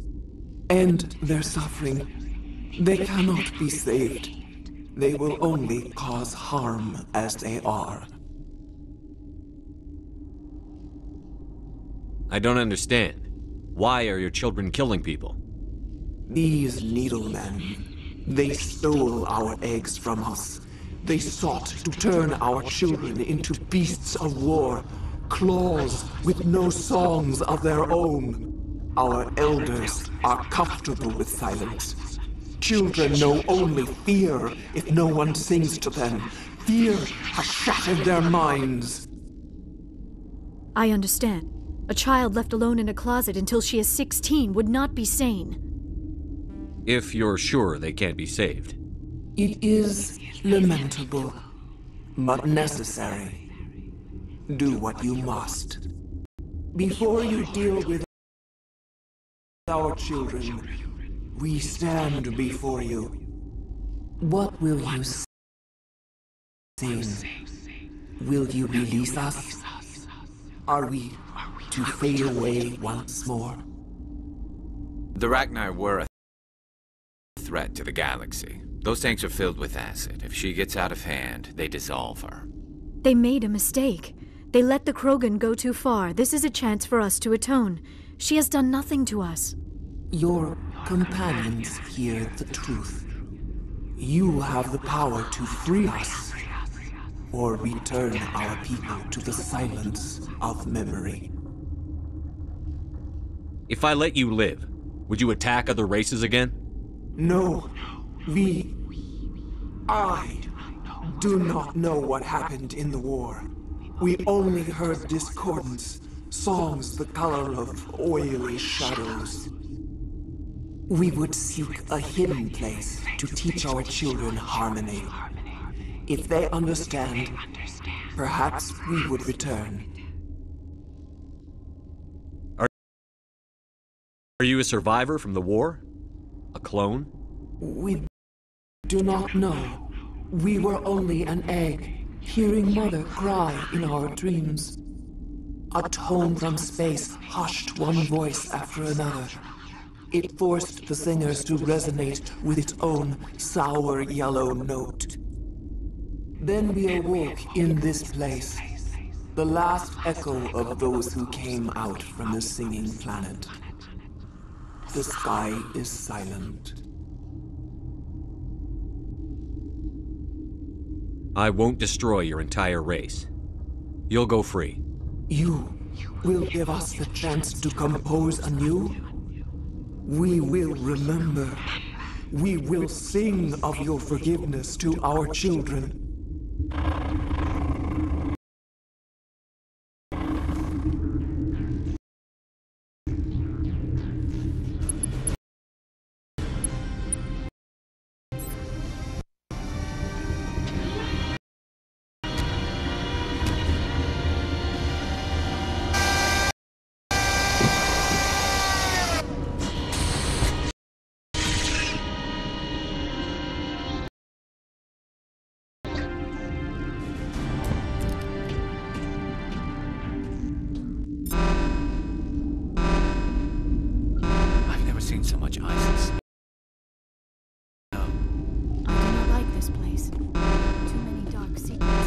And their suffering, they cannot be saved. They will only cause harm as they are. I don't understand. Why are your children killing people? These needlemen, they stole our eggs from us. They sought to turn our children into beasts of war, claws with no songs of their own. Our elders are comfortable with silence. Children know only fear if no one sings to them. Fear has shattered their minds. I understand. A child left alone in a closet until she is 16 would not be sane. If you're sure they can't be saved. It is lamentable, but necessary. Do what you must. Before you deal with our children, we stand before you. What will you sing? Will you release us? Are we to fade away once more? The Rachni were a threat to the galaxy. Those tanks are filled with acid. If she gets out of hand, they dissolve her. They made a mistake. They let the Krogan go too far. This is a chance for us to atone. She has done nothing to us. Your companions hear the truth. You have the power to free us, or return our people to the silence of memory. If I let you live, would you attack other races again? No. I do not know what happened in the war. We only heard discordance, songs the color of oily shadows. We would seek a hidden place to teach our children harmony. If they understand, perhaps we would return. Are you a survivor from the war? A clone? We do not know. We were only an egg, hearing Mother cry in our dreams. A tone from space hushed one voice after another. It forced the singers to resonate with its own sour yellow note. Then we awoke in this place, the last echo of those who came out from the singing planet. The sky is silent. I won't destroy your entire race. You'll go free. You will give us the chance to compose anew? We will remember. We will sing of your forgiveness to our children. Seen so much ice and snow. I do not like this place. Too many dark secrets.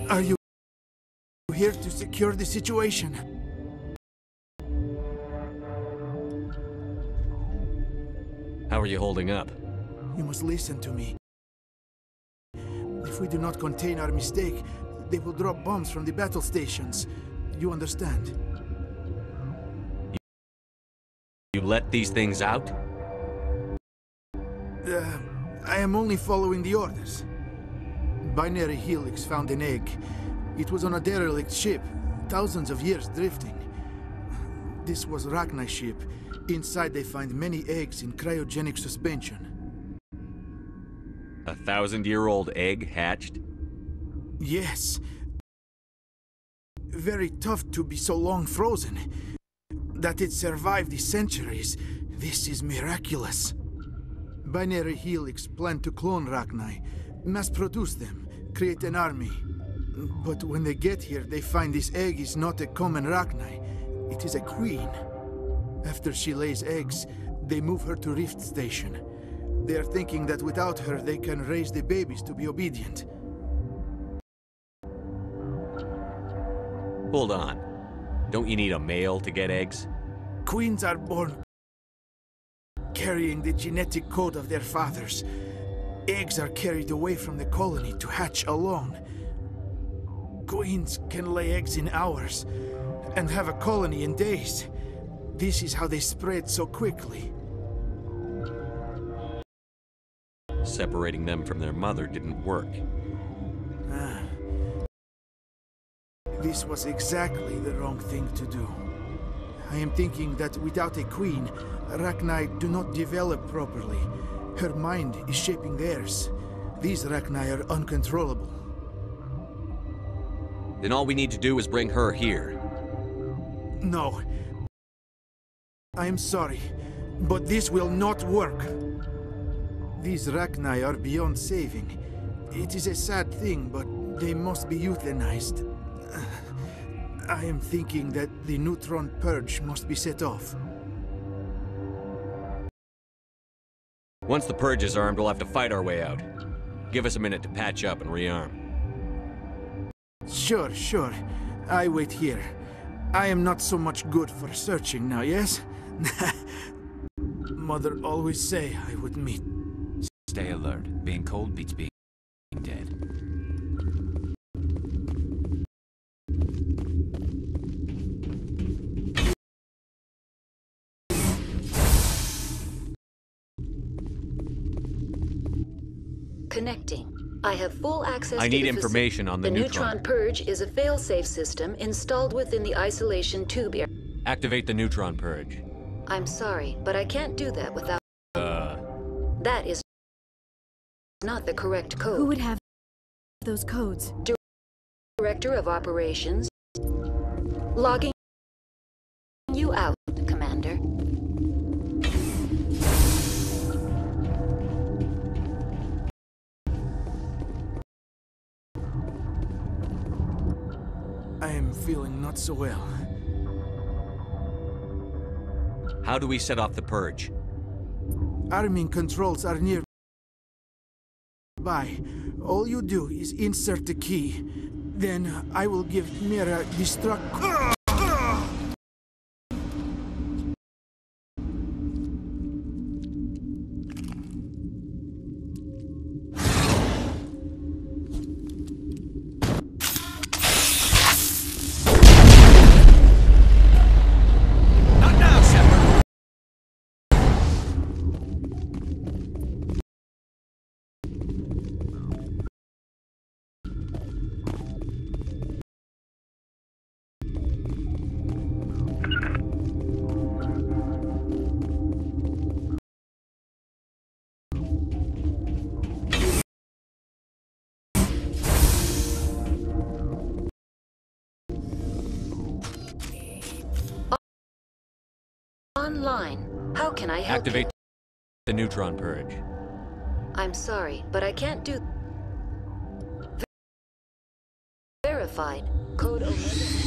Are you here to secure the situation? How are you holding up? You must listen to me. If we do not contain our mistake, they will drop bombs from the battle stations. You understand? You let these things out? I am only following the orders. Binary Helix found an egg. It was on a derelict ship, thousands of years drifting. This was Rachni's ship. Inside they find many eggs in cryogenic suspension. 1,000-year-old egg hatched? Yes. Very tough to be so long frozen. That it survived the centuries, this is miraculous. Binary Helix planned to clone Rachni, mass-produce them, create an army. But when they get here, they find this egg is not a common Rachni. It is a queen. After she lays eggs, they move her to Rift Station. They are thinking that without her, they can raise the babies to be obedient. Hold on. Don't you need a male to get eggs? Queens are born carrying the genetic code of their fathers. Eggs are carried away from the colony to hatch alone. Queens can lay eggs in hours and have a colony in days. This is how they spread so quickly. Separating them from their mother didn't work. This was exactly the wrong thing to do. I am thinking that without a queen, Rachni do not develop properly. Her mind is shaping theirs. These Rachni are uncontrollable. Then all we need to do is bring her here. No. I am sorry, but this will not work. These Rachni are beyond saving. It is a sad thing, but they must be euthanized. I am thinking that the neutron purge must be set off. Once the purge is armed, we'll have to fight our way out. Give us a minute to patch up and rearm. Sure, sure. I wait here. I am not so much good for searching now, yes? Mother always say I would meet. Stay alert. Being cold beats being dead. Connecting. I have full access to I need the information on the neutron purge is a fail-safe system installed within the isolation tube area. Activate the neutron purge. I'm sorry, but I can't do that without... That is not the correct code. Who would have those codes? Director of Operations. Logging you out, Commander. I am feeling not so well. How do we set off the purge? Arming controls are nearby. All you do is insert the key. Then I will give Mira destruct... Online. How can I help Activate you? the neutron purge. I'm sorry, but I can't do... Verified. Code Omega...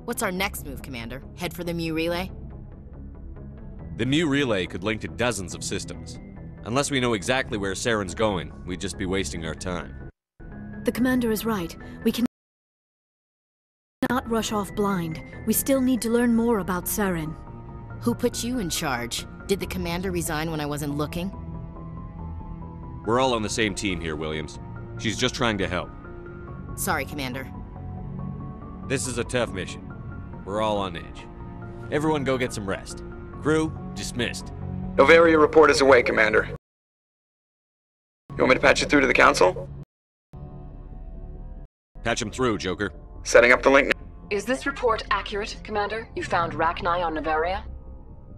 What's our next move, Commander? Head for the Mu relay? The new relay could link to dozens of systems. Unless we know exactly where Saren's going, we'd just be wasting our time. The commander is right. We cannot rush off blind. We still need to learn more about Saren. Who put you in charge? Did the commander resign when I wasn't looking? We're all on the same team here, Williams. She's just trying to help. Sorry, Commander. This is a tough mission. We're all on edge. Everyone go get some rest. Crew, dismissed. Novaria report is away, Commander. You want me to patch you through to the Council? Patch him through, Joker. Setting up the link. Is this report accurate, Commander? You found Rachni on Novaria?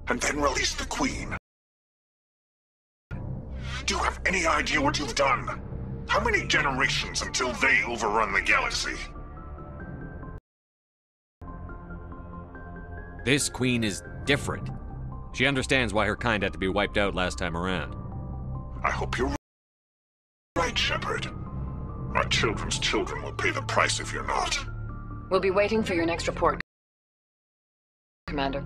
And then release the Queen. Do you have any idea what you've done? How many generations until they overrun the galaxy? This Queen is different. She understands why her kind had to be wiped out last time around. I hope you're right, Shepard. Our children's children will pay the price if you're not. We'll be waiting for your next report, Commander.